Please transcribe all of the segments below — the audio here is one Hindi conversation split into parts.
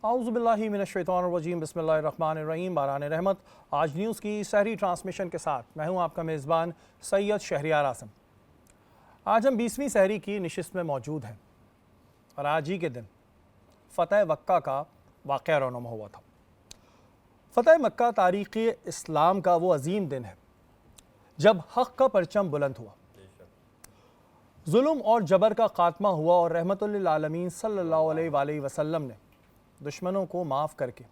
औज़ुबिल्लाहि मिनश्शैतानिर्रजीम बिस्मिल्लाहिर्रहमानिर्रहीम बारान रहमत। आज न्यूज़ की सहरी ट्रांसमिशन के साथ मैं हूं आपका मेज़बान सैयद शहरियार आज़म। आज हम 20वीं सहरी की नशिस्त में मौजूद हैं और आज ही के दिन फ़तह मक्का का वाक़या रौनमा हुआ था। फ़तह मक्का तारीख़ इस्लाम का वो अजीम दिन है जब हक़ का परचम बुलंद हुआ, जुल्म और जबर का खात्मा हुआ और रहमतुल्लिल आलमीन सल्लल्लाहु अलैहि वसल्लम ने दुश्मनों को माफ़ करके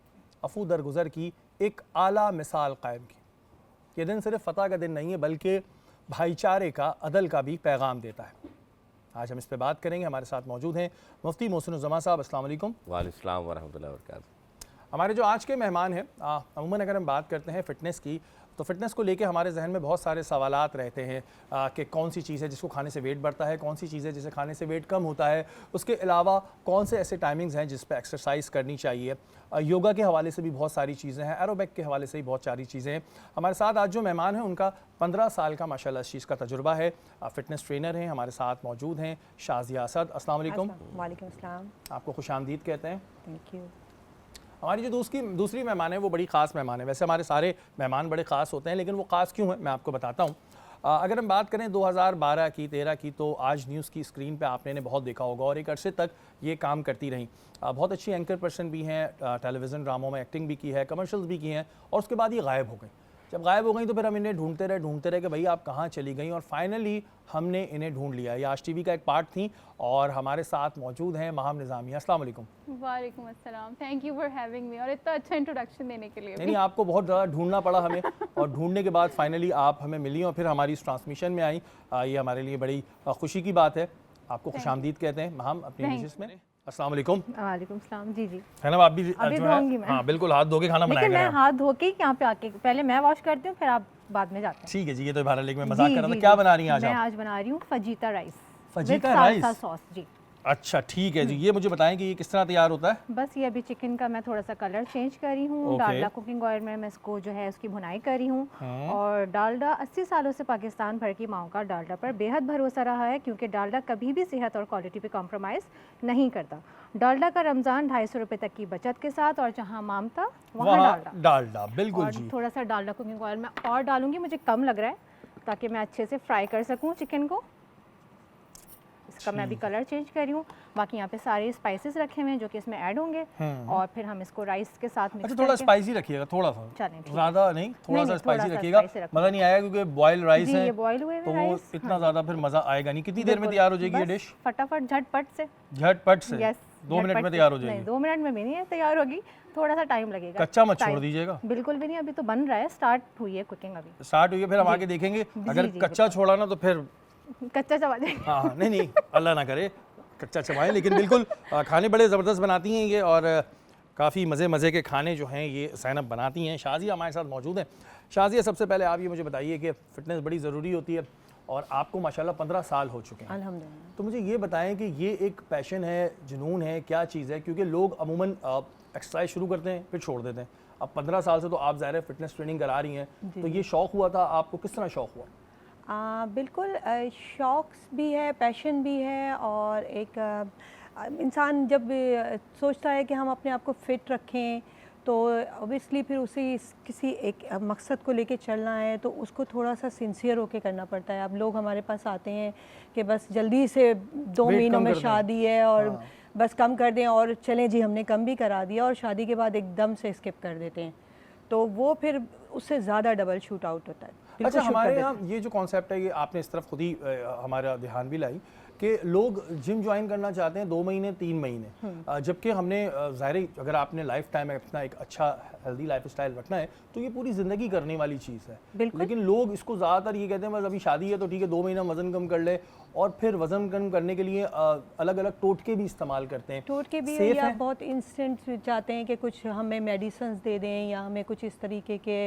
अफू दरगुज़र की एक आला मिसाल कायम की। ये दिन सिर्फ फ़तह का दिन नहीं है बल्कि भाईचारे का, अदल का भी पैगाम देता है। आज हम इस पर बात करेंगे। हमारे साथ मौजूद हैं मुफ्ती मोहसिन उज़्ज़मा साहब। अस्सलाम वालेकुम। वालेकुम वरहमतुल्लाहि वबरकातुहू। हमारे जो आज के मेहमान हैं, अमूमन अगर हम बात करते हैं फ़िटनेस की, तो फ़िटनेस को लेके हमारे जहन में बहुत सारे सवालात रहते हैं कि कौन सी चीज़ है जिसको खाने से वेट बढ़ता है, कौन सी चीज़ है जिसे खाने से वेट कम होता है, उसके अलावा कौन से ऐसे टाइमिंग्स हैं जिस पे एक्सरसाइज करनी चाहिए। योगा के हवाले से भी बहुत सारी चीज़ें हैं, एरोबिक के हवाले से भी बहुत सारी चीज़ें हैं। हमारे साथ आज जो मेहमान हैं उनका 15 साल का माशाल्लाह इस चीज़ का तजुर्बा है। फ़िटनेस ट्रेनर हैं, हमारे साथ मौजूद हैं शाज़िया असद। अस्सलाम वालेकुम। वालेकुम अस्सलाम। आपको खुशामदीद कहते हैं। Thank you. हमारी जो दूसरी मेहमान है वो बड़ी ख़ास मेहमान है। वैसे हमारे सारे मेहमान बड़े ख़ास होते हैं, लेकिन वो ख़ास क्यों है मैं आपको बताता हूँ। अगर हम बात करें 2012 की, 13 की, तो आज न्यूज़ की स्क्रीन पे आपने इन्हें बहुत देखा होगा और एक अरसे तक ये काम करती रहीं। बहुत अच्छी एंकर पर्सन भी हैं, टेलीविज़न ड्रामों में एक्टिंग भी की है, कमर्शियल्स भी की हैं, और उसके बाद ये गायब हो गई। जब गायब हो गई तो फिर हम इन्हें ढूंढते रहे कि भाई आप कहाँ चली गई, और फाइनली हमने इन्हें ढूंढ लिया। ये आज टीवी का एक पार्ट थी और हमारे साथ मौजूद हैं महाम निज़ामिया। अस्सलाम वालेकुम। वालेकुम अस्सलाम। Thank you for having me और इतना अच्छा इंट्रोडक्शन देने के लिए। नहीं, आपको बहुत ज़्यादा ढूंढना पड़ा हमें, और ढूंढने के बाद फाइनली आप हमें मिली और फिर हमारी इस ट्रांसमिशन में आई। ये हमारे लिए बड़ी खुशी की बात है। आपको खुशामदीद कहते हैं महाम अपनी नशिस्त में। अस्सलाम वालेकुम। वालेकुम सलाम। जी है ना, आप भी जो है मैं। हाँ बिल्कुल, हाथ धो के खाना बनाएंगे। मैं हाथ धो के यहाँ पे आके पहले मैं वॉश करती हूँ, फिर आप बाद में जाते हैं। ठीक है जी, ये तो भारत, लेकिन मैं मजाक कर रहा था। क्या बना रही हैं आज आप? मैं आज बना रही हूँ fajita rice. Fajita rice sauce जी। अच्छा ठीक है जी, ये मुझे बताएं कि ये किस तरह तैयार होता है। बस ये अभी चिकन का मैं थोड़ा सा कलर चेंज कर रही हूँ। डालडा कुकिंग ऑयल में मैं इसको जो है उसकी भुनाई कर रही हूँ। और डालडा 80 सालों से पाकिस्तान भर की माओं का डालडा पर बेहद भरोसा रहा है, क्योंकि डालडा कभी भी सेहत और क्वालिटी पे कॉम्प्रोमाइज़ नहीं करता। डालडा का रमज़ान 250 रुपये तक की बचत के साथ, और जहाँ माम था वहाँ डालडा। बिल्कुल जी। थोड़ा सा डालडा कुकिंग ऑयल मैं और डालूंगी, मुझे कम लग रहा है, ताकि मैं अच्छे से फ्राई कर सकूँ चिकन को। इसका मैं अभी कलर चेंज कर रही हूँ। बाकी यहाँ पे सारे स्पाइसेस रखे हुए हैं जो कि इसमें ऐड होंगे, और फिर हम इसको राइस के साथ मिक्स थोड़ा स्पाइसी रखिएगा, थोड़ा सा, ज़्यादा नहीं, थोड़ा सा स्पाइसी रखिएगा। मज़ा नहीं आएगा क्योंकि बॉयल राइस है, ये बॉयल हुए तो वो इतना ज़्यादा फिर मज़ा आएगा नहीं। कितनी देर में तैयार हो जाएगी ये डिश? फटाफट, झटपट से। यस, 2 मिनट में तैयार हो जाएगी। 2 मिनट में भी नहीं है, तैयार होगी, थोड़ा सा टाइम लगेगा। कच्चा मत छोड़ दीजिएगा। बिल्कुल भी नहीं, अभी तो बन रहा है, स्टार्ट हुई है कुकिंग, अभी स्टार्ट हुई है। फिर हम आगे देखेंगे, अगर कच्चा छोड़ा ना तो फिर कच्चा चबा जाएगा। हाँ नहीं, अल्लाह ना करे कच्चा चबाएं। लेकिन बिल्कुल खाने बड़े ज़बरदस्त बनाती हैं ये, और काफ़ी मज़े के खाने जो हैं ये ज़ैनब बनाती हैं। शाज़िया हमारे साथ मौजूद हैं। शाज़िया, सबसे पहले आप ये मुझे बताइए कि फ़िटनेस बड़ी ज़रूरी होती है और आपको माशाल्लाह 15 साल हो चुके हैं अल्हम्दुलिल्लाह। तो मुझे ये बताएं कि ये एक पैशन है, जुनून है, क्या चीज़ है? क्योंकि लोग अमूमन एक्सरसाइज शुरू करते हैं फिर छोड़ देते हैं। अब 15 साल से तो आप ज़ाहिर है फ़िटनेस ट्रेनिंग करा रही हैं, तो ये शौक़ हुआ था आपको? किस तरह शौक़ हुआ? बिल्कुल, शौक़ भी है, पैशन भी है, और एक इंसान जब सोचता है कि हम अपने आप को फ़िट रखें, तो ऑब्वियसली फिर उसे किसी एक मकसद को लेके चलना है, तो उसको थोड़ा सा सिंसियर होके करना पड़ता है। अब लोग हमारे पास आते हैं कि बस जल्दी से 2 महीनों में शादी है और बस कम कर दें, और चलें जी हमने कम भी करा दिया, और शादी के बाद एकदम से स्किप कर देते हैं, तो वो फिर उससे ज़्यादा डबल शूट आउट होता है। अच्छा, हमारे यहाँ ये जो कॉन्सेप्ट है, ये आपने इस तरफ खुद ही हमारा ध्यान भी लाई कि लोग जिम ज्वाइन करना चाहते हैं 2 महीने 3 महीने, जबकि हमने ज़ाहिर अगर आपने लाइफ टाइम में अपना एक अच्छा हेल्दी लाइफ स्टाइल रखना है तो ये पूरी ज़िंदगी करने वाली चीज़ है। लेकिन लोग इसको ज़्यादातर ये कहते हैं बस अभी शादी है तो ठीक है 2 महीना वज़न कम कर ले, और फिर वज़न कम करने के लिए अलग अलग टोटके भी इस्तेमाल करते हैं। टोटके भी, या बहुत इंस्टेंट चाहते हैं कि कुछ हमें मेडिसिन दे दें, या हमें कुछ इस तरीके के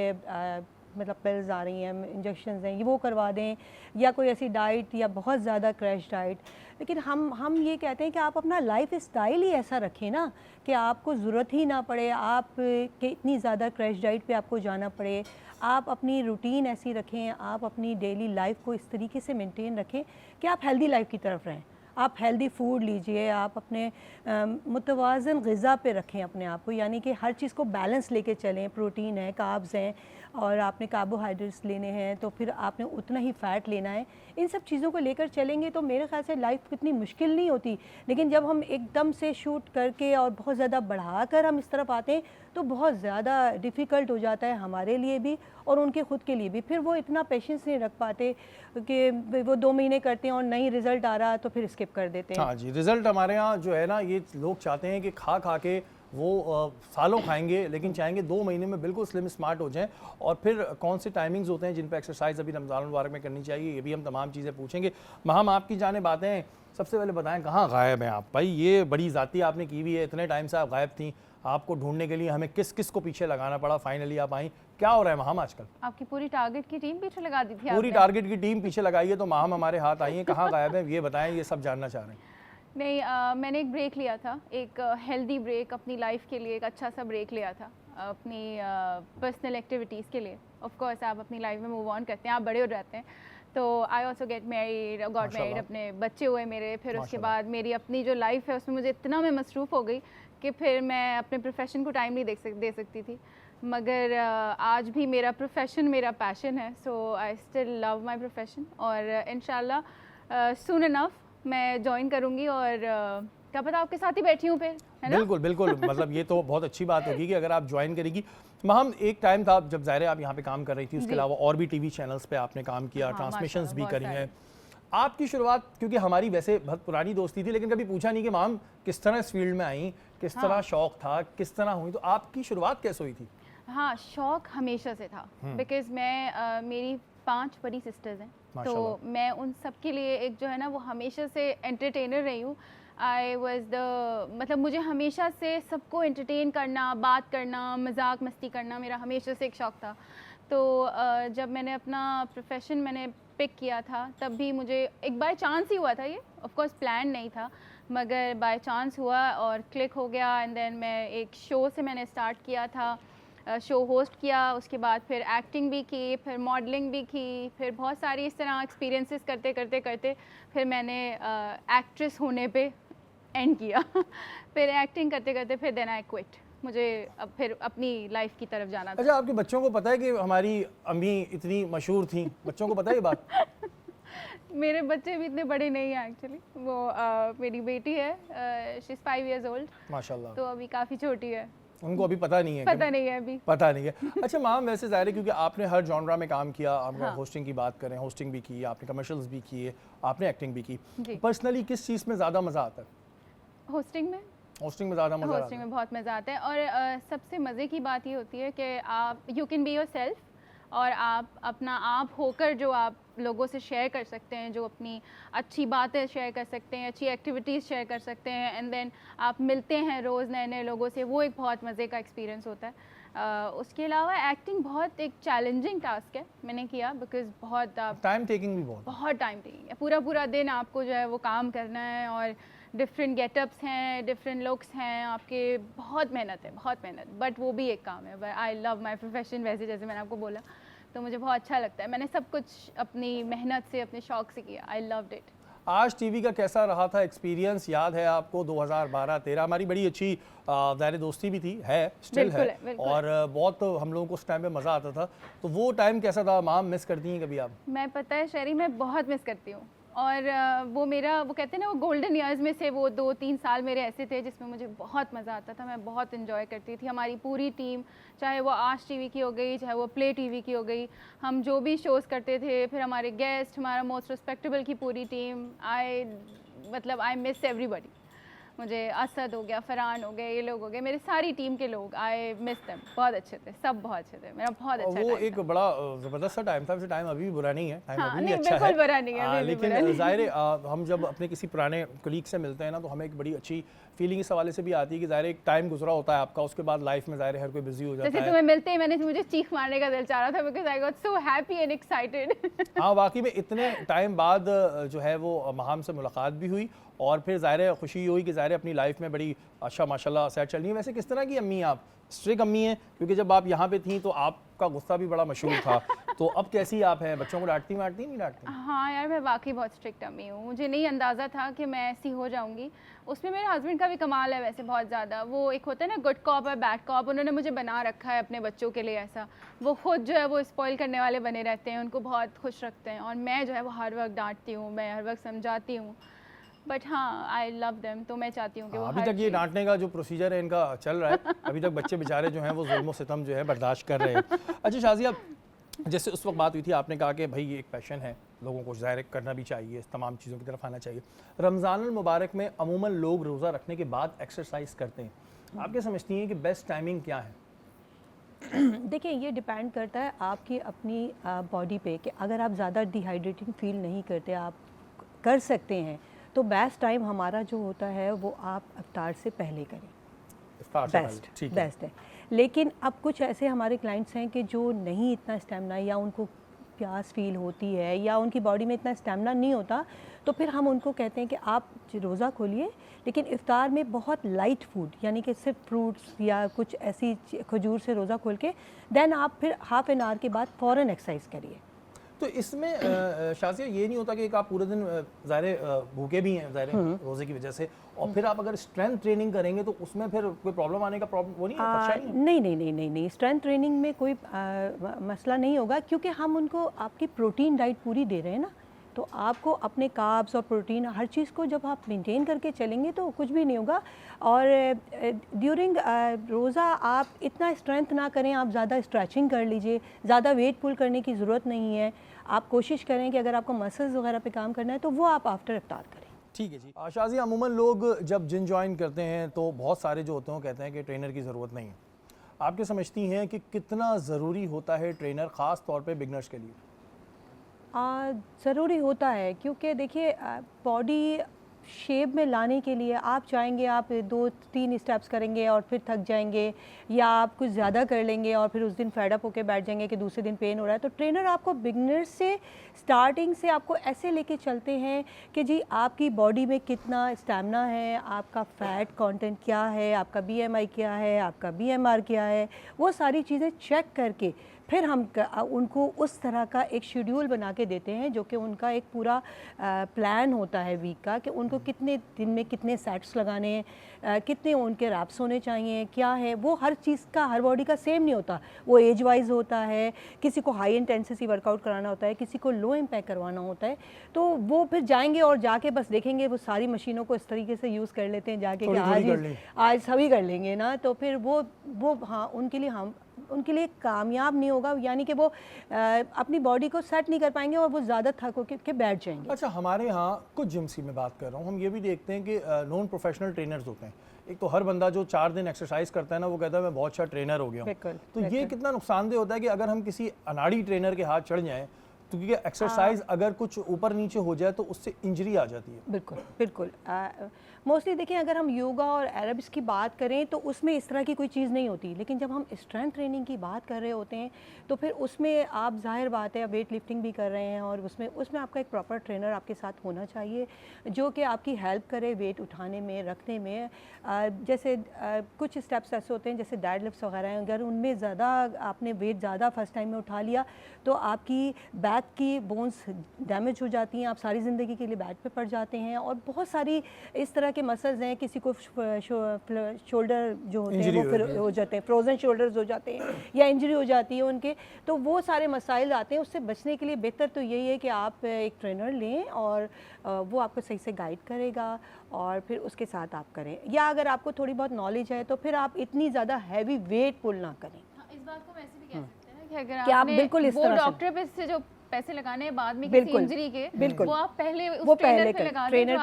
मतलब पिल्स आ रही हैं, इंजेक्शंस हैं, ये वो करवा दें, या कोई ऐसी डाइट या बहुत ज़्यादा क्रैश डाइट। लेकिन हम ये कहते हैं कि आप अपना लाइफ स्टाइल ही ऐसा रखें ना कि आपको ज़रूरत ही ना पड़े आप कि इतनी ज़्यादा क्रैश डाइट पे आपको जाना पड़े। आप अपनी रूटीन ऐसी रखें, आप अपनी डेली लाइफ को इस तरीके से मेंटेन रखें कि आप हेल्दी लाइफ की तरफ रहें। आप हेल्दी फूड लीजिए, आप अपने मुतवाज़न ग़िज़ा पे रखें अपने आप को, यानी कि हर चीज़ को बैलेंस लेके चलें। प्रोटीन है, कार्ब्स हैं, और आपने कार्बोहाइड्रेट्स लेने हैं तो फिर आपने उतना ही फ़ैट लेना है। इन सब चीज़ों को लेकर चलेंगे तो मेरे ख़्याल से लाइफ कितनी मुश्किल नहीं होती। लेकिन जब हम एकदम से शूट करके और बहुत ज़्यादा बढ़ाकर हम इस तरफ आते हैं तो बहुत ज़्यादा डिफ़िकल्ट हो जाता है हमारे लिए भी और उनके ख़ुद के लिए भी। फिर वो इतना पेशेंस नहीं रख पाते कि वो 2 महीने करते हैं और नहीं रिज़ल्ट आ रहा तो फिर स्किप कर देते हैं। हाँ जी, रिज़ल्ट हमारे यहाँ जो है ना, ये लोग चाहते हैं कि खा खा के वो सालों खाएंगे, लेकिन चाहेंगे 2 महीने में बिल्कुल स्लिम स्मार्ट हो जाएं। और फिर कौन से टाइमिंग्स होते हैं जिन पर एक्सरसाइज अभी रमज़ान मुबारक में करनी चाहिए, ये भी हम तमाम चीज़ें पूछेंगे। हम आपकी जाने बातें हैं, सबसे पहले बताएं कहाँ गायब हैं आप? भाई ये बड़ी ज़ाती आपने की हुई है, इतने टाइम से आप गायब थी, आपको ढूंढने के लिए हमें किस किस को पीछे लगाना पड़ा, फाइनली आप आई। क्या हो रहा है माहम आजकल? आपकी पूरी टारगेट की टीम पीछे लगा दी थी पूरी आपने। टारगेट की टीम पीछे लगाई है तो माहम हमारे हाथ आई है, कहाँ गायब है ये बताएं, ये सब जानना चाह रहे हैं। नहीं, मैंने एक ब्रेक लिया था, एक हेल्दी ब्रेक अपनी लाइफ के लिए, एक अच्छा सा ब्रेक लिया था अपनी पर्सनल एक्टिविटीज़ के लिए। ऑफ कोर्स आप अपनी लाइफ में मूव ऑन करते हैं, आप बड़े हो जाते हैं। तो आई ऑल्सो गॉट मैरिड, अपने बच्चे हुए मेरे। फिर उसके बाद मेरी अपनी जो लाइफ है उसमें मुझे इतना मैं मसरूफ़ हो गई कि फिर मैं अपने प्रोफेशन को टाइम नहीं दे सकती थी। मगर आज भी मेरा प्रोफेशन मेरा पैशन है, so I still love my profession. और इंशाल्लाह सून इनफ मैं ज्वाइन करूँगी और क्या पता आपके साथ ही बैठी हूँ फिर, है ना? बिल्कुल बिल्कुल, मतलब ये तो बहुत अच्छी बात होगी कि अगर आप ज्वाइन करेगी। माहम एक टाइम था जब ज़ाहिर आप यहाँ पे काम कर रही थी, उसके अलावा और भी टीवी चैनल्स पे आपने काम किया, हाँ, ट्रांसमिशंस भी माशाल्लाह, करी बहुत हैं। आपकी शुरुआत, क्योंकि हमारी वैसे बहुत पुरानी दोस्ती थी, लेकिन कभी पूछा नहीं कि माम किस तरह इस फील्ड में आई, किस तरह शौक था, किस तरह हुई, तो आपकी शुरुआत कैसे हुई थी? हाँ, शौक हमेशा से था, बिकॉज़ मैं मेरी 5 बड़ी सिस्टर्स हैं, तो मैं उन सब के लिए एक जो है ना वो हमेशा से एंटरटेनर रही हूँ। आई वाज द मतलब मुझे हमेशा से सबको एंटरटेन करना, बात करना, मजाक मस्ती करना मेरा हमेशा से एक शौक था। तो जब मैंने अपना प्रोफेशन मैंने पिक किया था तब भी मुझे एक बाय चांस ही हुआ था, ये ऑफ कोर्स प्लान नहीं था, मगर बाय चांस हुआ और क्लिक हो गया। एंड देन मैं एक शो से मैंने स्टार्ट किया था, शो होस्ट किया, उसके बाद फिर एक्टिंग भी की, फिर मॉडलिंग भी की, फिर बहुत सारी इस तरह एक्सपीरियंसेस करते करते करते फिर मैंने एक्ट्रेस होने पे एंड किया। फिर एक्टिंग करते करते फिर देन आई क्विट, मुझे अब फिर अपनी लाइफ की तरफ जाना था। अच्छा, आपके बच्चों को पता है कि हमारी अम्मी इतनी मशहूर थी? बच्चों को पता है ये बात? मेरे बच्चे भी इतने बड़े नहीं हैं एक्चुअली, वो मेरी बेटी है, शी इज़ 5 years old, माशाल्लाह, तो अभी काफ़ी छोटी है, उनको अभी पता नहीं है पता नहीं है अभी। पता नहीं है। अच्छा मैम, वैसे ज़ाहिर है क्योंकि आपने हर जॉनरा में काम किया, आप होस्टिंग की बात करें, होस्टिंग भी की, आपने कमर्शियल्स भी किए, आपने एक्टिंग भी की, पर्सनली किस चीज़ में ज़्यादा मज़ा आता है? होस्टिंग में होस्टिंग में ज़्यादा मज़ा आता होस्टिंग में बहुत मज़ा आता है। और सबसे मज़े की बात ये होती है कि आप you can be your self, और आप अपना आप होकर जो आप लोगों से शेयर कर सकते हैं, जो अपनी अच्छी बातें शेयर कर सकते हैं, अच्छी एक्टिविटीज़ शेयर कर सकते हैं, एंड देन आप मिलते हैं रोज़ नए नए लोगों से, वो एक बहुत मज़े का एक्सपीरियंस होता है। उसके अलावा एक्टिंग बहुत एक चैलेंजिंग टास्क है, मैंने किया, बिकॉज बहुत टाइम टेकिंग भी बहुत टाइम टेकिंग है। पूरा पूरा दिन आपको जो है वो काम करना है, और डिफरेंट गेटअप्स हैं, डिफरेंट लुक्स हैं आपके, बहुत मेहनत है, बहुत मेहनत, बट वो भी एक काम है। But I love my profession, वैसे जैसे मैंने आपको बोला, तो मुझे बहुत अच्छा लगता है। मैंने सब कुछ अपनी मेहनत से, अपने शौक से किया। I loved it. आज टीवी का कैसा रहा था एक्सपीरियंस? याद है आपको 2012-13 हमारी बड़ी अच्छी ज़ाहिर दोस्ती भी थी, है स्टिल है, और बहुत हम लोगों को उस टाइम पे मज़ा आता था। तो वो टाइम कैसा था? माम मिस करती हैं कभी आप? मैं, पता है शहरी, मैं बहुत मिस करती हूँ। और वो मेरा, वो कहते हैं ना, वो गोल्डन ईयर्स में से वो 2-3 साल मेरे ऐसे थे जिसमें मुझे बहुत मज़ा आता था, मैं बहुत इन्जॉय करती थी। हमारी पूरी टीम, चाहे वो आज टीवी की हो गई, चाहे वो प्ले टीवी की हो गई, हम जो भी शोज़ करते थे, फिर हमारे गेस्ट, हमारा मोस्ट रिस्पेक्टेबल की पूरी टीम, आई मिस एवरीबडी। मुझे असद हो गया, फरहान हो गए, ये लोग हो गए, मेरे सारी टीम के लोग, आई मिस देम। बहुत अच्छे थे, सब बहुत अच्छे थे, मेरा बहुत अच्छा वो एक बड़ा ज़बरदस्त सा टाइम था। वैसे टाइम अभी भी बुरा नहीं है, टाइम अभी भी अच्छा है, बिल्कुल बुरा नहीं है, लेकिन ज़ाहिर है हम जब अपने किसी पुराने कलीग से मिलते हैं ना, तो हमें एक बड़ी अच्छी फीलिंग इस हवाले से भी आती है कि ज़ाहिर एक टाइम गुजरा होता है आपका, उसके बाद लाइफ में ज़ाहिर हर कोई बिजी हो जाता जैसे है। तुम्हें मिलते ही मुझे चीख मारने का दिल चाह रहा था, because I got so happy and excited. हाँ वाकई में इतने टाइम बाद जो है वो महाम से मुलाकात भी हुई और फिर ज़ाहिर खुशी हुई कि ज़ाहिर अपनी लाइफ में बड़ी अच्छा माशाल्लाह सेट चल रही है। वैसे किस तरह की अम्मी आप? स्ट्रिक्ट अम्मी हैं? क्योंकि जब आप यहाँ पे थी तो आपका गुस्सा भी बड़ा मशहूर था, तो अब कैसी आप हैं? बच्चों को डांटती नहीं डांटती? हाँ यार, मैं वाकई बहुत स्ट्रिक्ट अम्मी हूँ। मुझे नहीं अंदाज़ा था कि मैं ऐसी हो जाऊँगी। उसमें मेरे हस्बैंड का भी कमाल है वैसे बहुत ज़्यादा। वो एक होता है ना गुड कॉप और बैड कॉप, उन्होंने मुझे बना रखा है अपने बच्चों के लिए ऐसा। वो खुद जो है वो स्पॉइल करने वाले बने रहते हैं, उनको बहुत खुश रखते हैं, और मैं जो है वो हर वक्त डांटती हूँ, मैं हर वक्त समझाती हूँ। बट हाँ, आई लव देम, तो मैं चाहती हूँ कि वो अभी तक ये डांटने का जो प्रोसीजर है इनका चल रहा है, अभी तक बच्चे बेचारे जो हैं वो जुल्म सितम जो है बर्दाश्त कर रहे हैं। अच्छा शाजिया, जैसे उस वक्त बात हुई थी, आपने कहा कि भाई ये एक पैशन है, लोगों को ज़ाहिर करना भी चाहिए, तमाम चीज़ों की तरफ आना चाहिए। रमज़ानुल मुबारक में अमूमन लोग रोज़ा रखने के बाद एक्सरसाइज करते हैं, आप क्या समझती हैं कि बेस्ट टाइमिंग क्या है? देखिए, ये डिपेंड करता है आपकी अपनी बॉडी पे कि अगर आप ज़्यादा डिहाइड्रेटिंग फील नहीं करते, आप कर सकते हैं, तो बेस्ट टाइम हमारा जो होता है वो आप इफ्तार से पहले करें, बेस्ट है। लेकिन अब कुछ ऐसे हमारे क्लाइंट्स हैं कि जो नहीं इतना स्टेमिना, या उनको प्यास फील होती है या उनकी बॉडी में इतना स्टेमिना नहीं होता, तो फिर हम उनको कहते हैं कि आप रोज़ा खोलिए, लेकिन इफ्तार में बहुत लाइट फूड, यानी कि सिर्फ फ्रूट्स या कुछ ऐसी खजूर से रोज़ा खोल के देन आप फिर हाफ़ एन आवर के बाद फ़ौरन एक्सरसाइज करिए। तो इसमें शाजिया ये नहीं होता कि एक आप पूरे दिन ज़ाहिर भूखे भी हैं ज़ाहिर रोज़े की वजह से, और फिर आप अगर स्ट्रेंथ ट्रेनिंग करेंगे तो उसमें फिर कोई प्रॉब्लम आने का वो नहीं है? नहीं, स्ट्रेंथ ट्रेनिंग में कोई मसला नहीं होगा, क्योंकि हम उनको आपकी प्रोटीन डाइट पूरी दे रहे हैं ना, तो आपको अपने कार्ब्स और प्रोटीन हर चीज़ को जब आप मेंटेन करके चलेंगे तो कुछ भी नहीं होगा। और ड्यूरिंग रोज़ा आप इतना स्ट्रेंथ ना करें, आप ज़्यादा स्ट्रेचिंग कर लीजिए, ज़्यादा वेट पुल करने की ज़रूरत नहीं है। आप कोशिश करें कि अगर आपको मसल्स वगैरह पे काम करना है तो वो आप आफ्टर इफ्तार करें। ठीक है जी। शाजिया, अमूमन लोग जब जिम ज्वाइन करते हैं तो बहुत सारे जो होते हैं कहते हैं कि ट्रेनर की ज़रूरत नहीं है, आप क्या समझती हैं कि कितना ज़रूरी होता है ट्रेनर, ख़ास तौर पे बिगनर्स के लिए? ज़रूरी होता है, क्योंकि देखिए बॉडी शेप में लाने के लिए आप चाहेंगे, आप 2-3 स्टेप्स करेंगे और फिर थक जाएंगे, या आप कुछ ज़्यादा कर लेंगे और फिर उस दिन फेड अप होकर बैठ जाएंगे कि दूसरे दिन पेन हो रहा है। तो ट्रेनर आपको बिगनर्स से स्टार्टिंग से आपको ऐसे लेके चलते हैं कि जी आपकी बॉडी में कितना स्टैमिना है, आपका फ़ैट कंटेंट क्या है, आपका BMI क्या है, आपका BMR क्या है, वो सारी चीज़ें चेक करके फिर हम उनको उस तरह का एक शेड्यूल बना के देते हैं, जो कि उनका एक पूरा प्लान होता है वीक का, कि उनको कितने दिन में कितने सेट्स लगाने हैं, कितने उनके रैप्स होने चाहिए, क्या है वो हर चीज़ का, हर बॉडी का सेम नहीं होता, वो एज वाइज होता है। किसी को हाई इंटेंसिटी वर्कआउट कराना होता है, किसी को लो इम्पैक्ट करवाना होता है, तो वो फिर जाएंगे और जाके बस देखेंगे, वो सारी मशीनों को इस तरीके से यूज़ कर लेते हैं जाके कि आज सभी कर लेंगे ना, तो फिर वो हाँ उनके लिए कामयाब नहीं होगा, यानी कि वो अपनी बॉडी को सेट नहीं कर पाएंगे और वो ज़्यादा थक होकर के बैठ जाएंगे। अच्छा, हमारे यहाँ कुछ जिम्स की मैं बात कर रहा हूँ, हम ये भी देखते हैं कि नॉन प्रोफेशनल ट्रेनर्स होते हैं। एक तो हर बंदा जो 4 दिन एक्सरसाइज करता है ना, वो कहता है मैं बहुत अच्छा ट्रेनर हो गया हूँ। तो ये कितना नुकसानदेह होता है कि अगर हम किसी अनाड़ी ट्रेनर के हाथ चढ़ जाएँ, तो क्योंकि एक्सरसाइज अगर कुछ ऊपर नीचे हो जाए तो उससे इंजरी आ जाती है। बिल्कुल मोस्टली देखिए, अगर हम योगा और एरोबिक्स की बात करें तो उसमें इस तरह की कोई चीज़ नहीं होती, लेकिन जब हम स्ट्रेंथ ट्रेनिंग की बात कर रहे होते हैं तो फिर उसमें आप जाहिर बात है वेट लिफ्टिंग भी कर रहे हैं, और उसमें आपका एक प्रॉपर ट्रेनर आपके साथ होना चाहिए जो कि आपकी हेल्प करे वेट उठाने में, रखने में। जैसे कुछ स्टेप्स ऐसे होते हैं जैसे डेड लिफ्ट्स वगैरह हैं, अगर उनमें ज़्यादा आपने वेट ज़्यादा फर्स्ट टाइम में उठा लिया तो आपकी बैक की बोन्स डैमेज हो जाती हैं, आप सारी ज़िंदगी के लिए बैक पे पड़ जाते हैं, और बहुत सारी इस तरह के मसल्स हैं, किसी को शोल्डर जो होते हैं वो फिर हो जाते हैं, फ्रोजन शोल्डर्स हो जाते हैं या इंजरी हो जाती है उनके, तो वो सारे मसाइल आते हैं। उससे बचने के लिए बेहतर तो यही है कि आप एक ट्रेनर लें और वो आपको सही से गाइड करेगा और फिर उसके साथ आप करें, या अगर आपको थोड़ी बहुत नॉलेज है तो फिर आप इतनी ज़्यादा हैवी वेट पुल ना करें। इस बात को वैसे भी कह सकते हैं ना कि अगर आप बिल्कुल इस तरह डॉक्टर पे से जो पैसे लगाने हैं बाद में किसी इंजरी के, बिल्कुल वो आप पहले उस ट्रेनर पे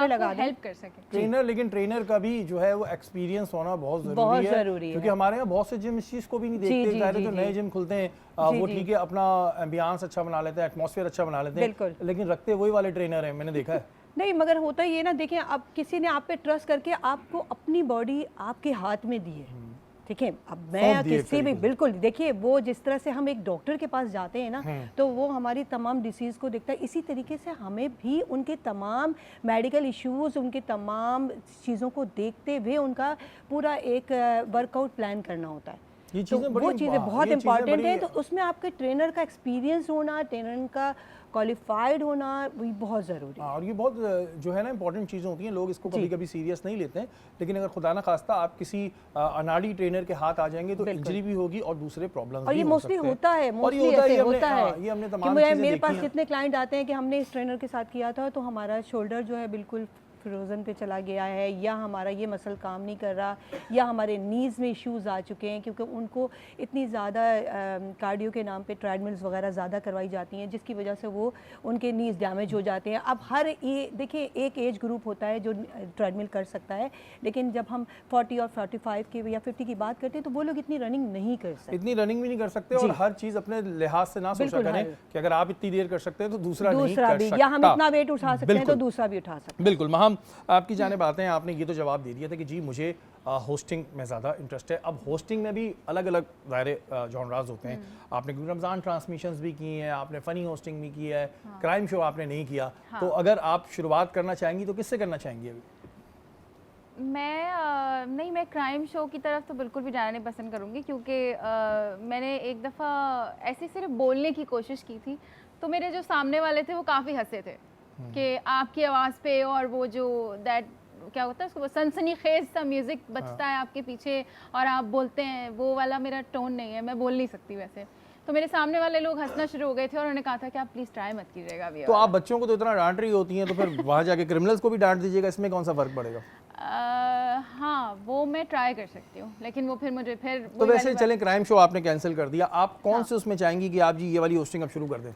लगा दें, हेल्प कर सके ट्रेनर। लेकिन ट्रेनर का भी जो है वो एक्सपीरियंस होना बहुत ज़रूरी है, क्योंकि हमारे यहाँ बहुत से जिम इस चीज़ को भी नहीं देखते। जो नए जिम खुलते हैं वो ठीक है, अपना एम्बियंस अच्छा बना लेते हैं, एटमॉस्फेयर अच्छा बना लेते हैं, लेकिन रखते वही वाले ट्रेनर हैं, मैंने देखा है। नहीं, मगर होता ये ना, देखिए अब किसी ने आप पे ट्रस्ट करके आपको अपनी बॉडी आपके हाथ में दी है, ठीक है। अब मैं किसी भी, बिल्कुल देखिए वो जिस तरह से हम एक डॉक्टर के पास जाते हैं ना, तो वो हमारी तमाम डिसीज़ को देखता है, इसी तरीके से हमें भी उनके तमाम मेडिकल इश्यूज़, उनके तमाम चीज़ों को देखते हुए उनका पूरा एक वर्कआउट प्लान करना होता है। ये तो चीज़ें वो चीज़ें बहुत इंपॉर्टेंट है। तो उसमें आपके ट्रेनर का एक्सपीरियंस होना, ट्रेनर का क्वालिफाइड होना भी बहुत ज़रूरी है। और ये बहुत जो है ना इंपॉर्टेंट चीज़ें होती हैं, लोग इसको कभी कभी सीरियस नहीं लेते हैं, लेकिन अगर खुदा ना खास्ता आप किसी अनाड़ी ट्रेनर के हाथ आ जाएंगे तो इंजरी भी होगी और दूसरे प्रॉब्लम्स और भी ये हो मोस्टली सकते हैं। होता है, और ये होता है ये हमने तमाम चीज़ें मेरे देखी पास हैं। कितने क्लाइंट आते हैं कि हमने इस ट्रेनर के साथ किया था तो हमारा शोल्डर जो है बिल्कुल फ्रोज़न पे चला गया है, या हमारा ये मसल काम नहीं कर रहा, या हमारे नीज़ में इश्यूज़ आ चुके हैं क्योंकि उनको इतनी ज़्यादा कार्डियो के नाम पे ट्रेडमिल्स वगैरह ज़्यादा करवाई जाती हैं, जिसकी वजह से वो उनके नीज़ डैमेज हो जाते हैं। अब हर ये देखिए एक एज ग्रुप होता है जो ट्रेडमिल कर सकता है, लेकिन जब हम 40 और 45 की या 50 की बात करते हैं तो वो लोग इतनी रनिंग नहीं कर सकते, इतनी रनिंग भी नहीं कर सकते, और हर चीज़ अपने लिहाज से ना सोचा करें कि अगर आप इतनी देर कर सकते हैं तो दूसरा नहीं कर भी, सकता। या हम इतना वेट उठा सकते हैं तो दूसरा भी उठा सकते हैं। बिल्कुल। हम आपकी जानिब आते हैं, आपने ये तो जवाब दे दिया था कि जी मुझे होस्टिंग में ज़्यादा इंटरेस्ट है। अब होस्टिंग में भी अलग अलग ज़ाहिर जॉनराज होते हैं। आपने रमज़ान ट्रांसमिशंस भी की हैं, आपने फ़नी होस्टिंग भी की है, क्राइम शो आपने नहीं किया। तो अगर आप शुरुआत करना चाहेंगी तो किससे करना चाहेंगी अभी? मैं क्राइम शो की तरफ तो बिल्कुल भी जाना नहीं पसंद करूँगी, क्योंकि मैंने एक दफ़ा ऐसे सिर्फ बोलने की कोशिश की थी, तो मेरे जो सामने वाले थे वो काफ़ी हंसे थे कि आपकी आवाज़ पे, और वो जो दैट क्या होता है उसको, सनसनीखेज सा म्यूज़िक बजता है आपके पीछे और आप बोलते हैं, वो वाला मेरा टोन नहीं है, मैं बोल नहीं सकती वैसे। तो मेरे सामने वाले लोग हंसना शुरू हो गए थे और उन्होंने कहा था कि आप प्लीज़ ट्राई मत कीजिएगा अभी। तो आप बच्चों को तो इतना डांट रही होती हैं, तो फिर वहाँ जाके क्रिमिनल्स को भी डांट दीजिएगा, इसमें कौन सा फ़र्क पड़ेगा? हाँ, वो मैं ट्राई कर सकती हूँ, लेकिन वो फिर मुझे फिर तो वैसे चलें, क्राइम शो आपने कैंसिल कर दिया, आप कौन से उसमें चाहेंगी कि आप जी ये वाली होस्टिंग अब शुरू कर दें?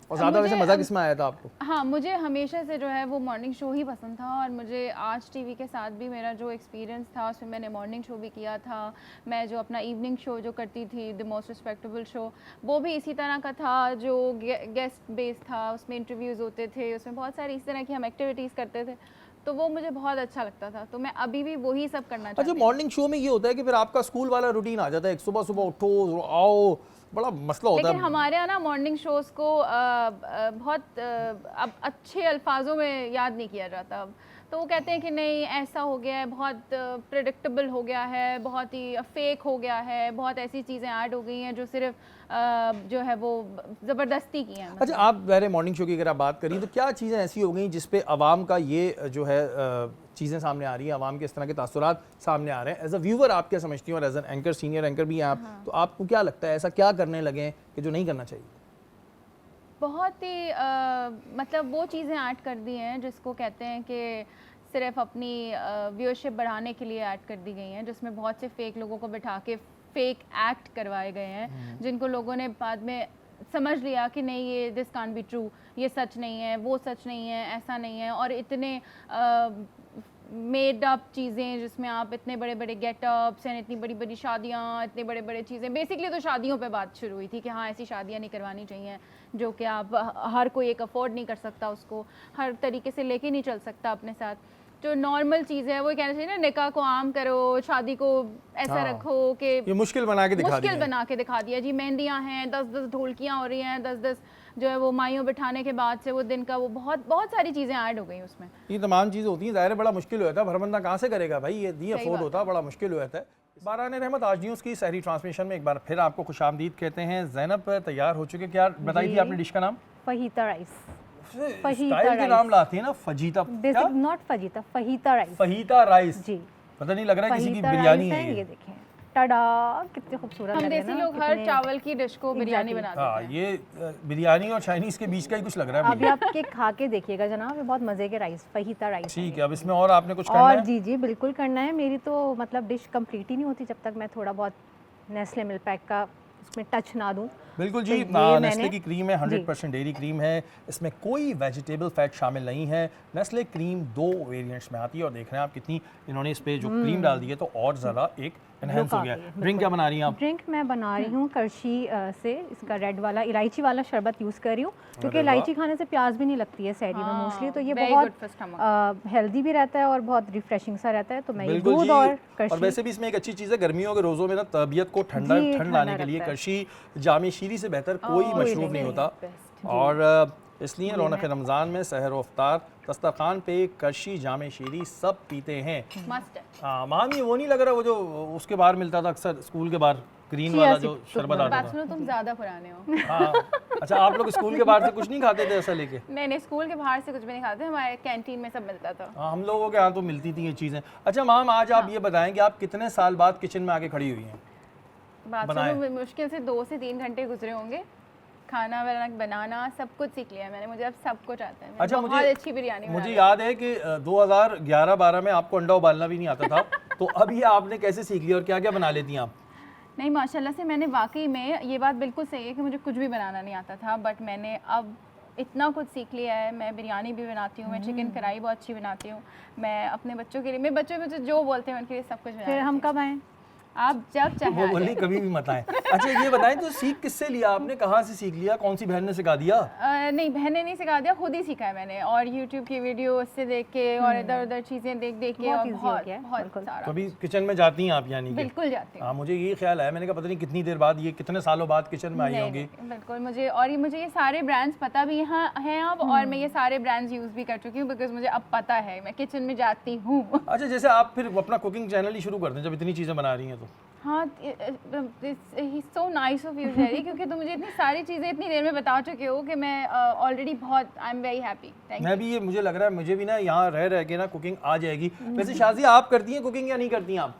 और ज़्यादा वैसे मज़ा किसमें आया था आपको? हाँ, मुझे हमेशा से जो है वो मॉर्निंग शो ही पसंद था, और मुझे आज टीवी के साथ भी मेरा जो एक्सपीरियंस था उसमें मैंने मॉर्निंग शो भी किया था। मैं जो अपना इवनिंग शो जो करती थी, द मोस्ट रिस्पेक्टेबल शो, वो भी इसी तरह का था, जो गेस्ट बेस्ड था, उसमें इंटरव्यूज़ होते थे, उसमें बहुत सारी इस तरह की हम एक्टिविटीज़ करते थे, तो वो मुझे बहुत अच्छा लगता था। तो मैं अभी भी वही सब करना चाहती हूँ। अच्छा, मॉर्निंग शो में ये होता है कि फिर आपका स्कूल वाला रूटीन आ जाता है, सुबह सुबह उठो आओ, बड़ा मसला होता है। लेकिन हमारे यहाँ ना मॉर्निंग शोज़ को बहुत अब अच्छे अल्फाजों में याद नहीं किया जाता अब, तो वो कहते हैं कि नहीं ऐसा हो गया है, बहुत प्रेडिक्टेबल हो गया है, बहुत ही फेक हो गया है, बहुत ऐसी चीज़ें ऐड हो गई हैं जो सिर्फ जो है वो ज़बरदस्ती की हैं। अच्छा, आप वैसे मॉर्निंग शो की अगर आप बात करें तो क्या चीज़ें ऐसी हो गई जिस पे आवाम का ये जो है चीज़ें सामने आ रही हैं, आवाम के इस तरह के तासुरात सामने आ रहे हैं? एज अ व्यूवर आप क्या समझती हैं, और as an anchor, senior anchor भी हैं आप, तो आपको क्या लगता है ऐसा क्या करने लगे कि जो नहीं करना चाहिए? बहुत ही मतलब वो चीज़ें ऐड कर दी हैं जिसको कहते हैं कि सिर्फ अपनी व्यूअरशिप बढ़ाने के लिए ऐड कर दी गई हैं, जिसमें बहुत से फेक लोगों को बिठा के फेक एक्ट करवाए गए हैं, जिनको लोगों ने बाद में समझ लिया कि नहीं ये दिस कांट बी ट्रू, ये सच नहीं है, वो सच नहीं है, ऐसा नहीं है, और इतने मेड अप चीज़ें जिसमें आप इतने बड़े बड़े गेटअप्स हैं, इतनी बड़ी बड़ी शादियाँ, इतने बड़े बड़े चीज़ें, बेसिकली तो शादियों पे बात शुरू हुई थी कि हाँ ऐसी शादियाँ नहीं करवानी चाहिए जो कि आप हर कोई एक अफोर्ड नहीं कर सकता, उसको हर तरीके से लेके नहीं चल सकता अपने साथ। जो नॉर्मल चीज़ है वो कहना चाहिए ना, निकाह को आम करो, शादी को ऐसा रखो कि ये मुश्किल बना के दिखा दिया जी। मेहंदियाँ हैं, 10-10 ढोलकियाँ हो रही हैं, 10-10 जो है वो माइयों बिठाने के बाद से वो दिन का वो बहुत सारी चीज़ें ऐड हो गई उसमें। ये तमाम चीज़ें होती हैं, ज़ाहिर है बड़ा मुश्किल हो जाता है, भरबंदा कहाँ से करेगा भाई, ये नहीं अफोर्ड होता, बड़ा मुश्किल हो जाता है। बारान रहमत, आज न्यूज़ की सहरी ट्रांसमिशन में एक बार फिर आपको खुशामदीद कहते हैं। ज़ैनब तैयार हो चुके, क्या बताई थी आपने डिश का नाम? Fajita rice. स्टाइल के नाम लाती है ना, fajita, not fajita, fajita rice. Fajita rice जी, पता नहीं लग रहा है किसी की बिरयानी है ये देखें, टाडा, कितने खूबसूरत। हम देसी लोग हर चावल की डिश को बिरयानी बनाते हैं। हाँ, ये बिरयानी और चाइनीज के बीच का ही कुछ लग रहा है। अभी आपके खा के देखिएगा जनाब, ये बहुत मज़े के राइस, फहीता राइस। ठीक है, अब इसमें और आपने कुछ करना और है? जी जी बिल्कुल करना है। मेरी तो मतलब डिश कंप्लीट ही नहीं होती जब तक मैं थोड़ा बहुत नेस्ले मिल्क पैक का उसमें टच ना दूं। बिल्कुल जी, नेस्ले की क्रीम है, 100% डेयरी क्रीम है, इसमें कोई वेजिटेबल फैट शामिल नहीं है। नेस्ले क्रीम 2 वेरिएंट्स में आती है, और देख रहे हैं आप कितनी इन्होंने इस पे जो क्रीम डाल दी है, तो और ज़्यादा एक एनहेंस हो गया। ड्रिंक क्या बना रही हैं आप? ड्रिंक मैं बना रही हूँ करशी से, इसका रेड वाला इलायची वाला शरबत यूज़ कर रही हूँ, क्योंकि इलायची खाने से प्यास भी नहीं लगती है सहरी में मोस्टली, तो ये बहुत हेल्दी भी रहता है और बहुत रिफ्रेशिंग सा रहता है। तो मैं ये दूध और करशी, और वैसे भी इसमें एक अच्छी चीज़ है, गर्मियों के रोज़ों में ना तबीयत को ठंड लाने के लिए करशी जामे शीरी से बेहतर कोई मशरूब नहीं होता। और इसलिए रौनक रमज़ान में सहर व इफ्तार दस्तरखान पे करशी जामे शीरी सब पीते हैं। मस्त है। हाँ माम, ये वो नहीं लग रहा वो जो उसके बाहर मिलता था अक्सर स्कूल के बाहर, ग्रीन वाला जो शरबत आता था? सुनो, तुम ज़्यादा पुराने हो। हाँ अच्छा, आप लोग स्कूल के बाहर से कुछ नहीं खाते थे ऐसा लेके? नहीं, स्कूल के बाहर से कुछ भी नहीं खाते, हमारे कैंटीन में सब मिलता था। हाँ, हम लोगों के यहाँ तो मिलती थी ये चीज़ें। अच्छा माम, आज आप ये बताएं कि आप कितने साल बाद किचन में आके खड़ी हुई हैं? बात सुनो, मुश्किल से 2 से 3 घंटे गुजरे होंगे। खाना बनाना सब कुछ सीख लिया मैंने, मुझे अब सब कुछ आता है। अच्छा, बहुत अच्छी बिरयानी मुझे याद है कि 2011-12 में आपको अंडा उबालना भी नहीं आता था तो अब ये आपने कैसे सीख लिया और क्या क्या बना लेती हैं आप? नहीं, माशाल्लाह से मैंने वाकई में, ये बात बिल्कुल सही है कि मुझे कुछ भी बनाना नहीं आता था, बट मैंने अब इतना कुछ सीख लिया है। मैं बिरयानी भी बनाती हूँ, मैं चिकन कढ़ाई बहुत अच्छी बनाती हूँ, मैं अपने बच्चों के लिए, मेरे बच्चे मुझे जो बोलते हैं उनके लिए सब कुछ बनाती हूँ। फिर हम कब आएँ? आप जब चाहे वो बोली कभी भी मत आए। अच्छा ये बताएं, तो सीख किससे लिया आपने, कहाँ से सीख लिया, कौन सी बहन ने सिखा दिया? नहीं, बहन ने नहीं सिखा दिया, खुद ही सीखा है मैंने, और YouTube की वीडियो से देख के और इधर उधर चीज़ें देख देख के, और बहुत सारा। कभी किचन में जाती हैं आप यानी कि? बिल्कुल जाती हूँ। हाँ, मुझे ये ख्याल है, मैंने कहा पता नहीं कितनी देर बाद, ये कितने सालों बाद किचन में आई होंगी। बिल्कुल, मुझे ये सारे ब्रांड्स पता भी यहाँ हैं अब, और मैं ये सारे ब्रांड्स यूज़ भी कर चुकी हूँ, बिकॉज मुझे अब पता है, मैं किचन में जाती हूँ। अच्छा, जैसे आप फिर अपना कुकिंग चैनल ही शुरू कर दें जब इतनी चीज़ें बना रही हैं तो? हाँ, सो नाइस ऑफ यू शेरी, क्योंकि तुम मुझे इतनी सारी चीज़ें इतनी देर में बता चुके हो कि मैं ऑलरेडी बहुत, आई एम वेरी हैप्पी। मैं भी, ये मुझे लग रहा है मुझे भी ना यहाँ रह के ना कुकिंग आ जाएगी। वैसे शाज़िया, आप करती हैं कुकिंग या नहीं करती हैं आप?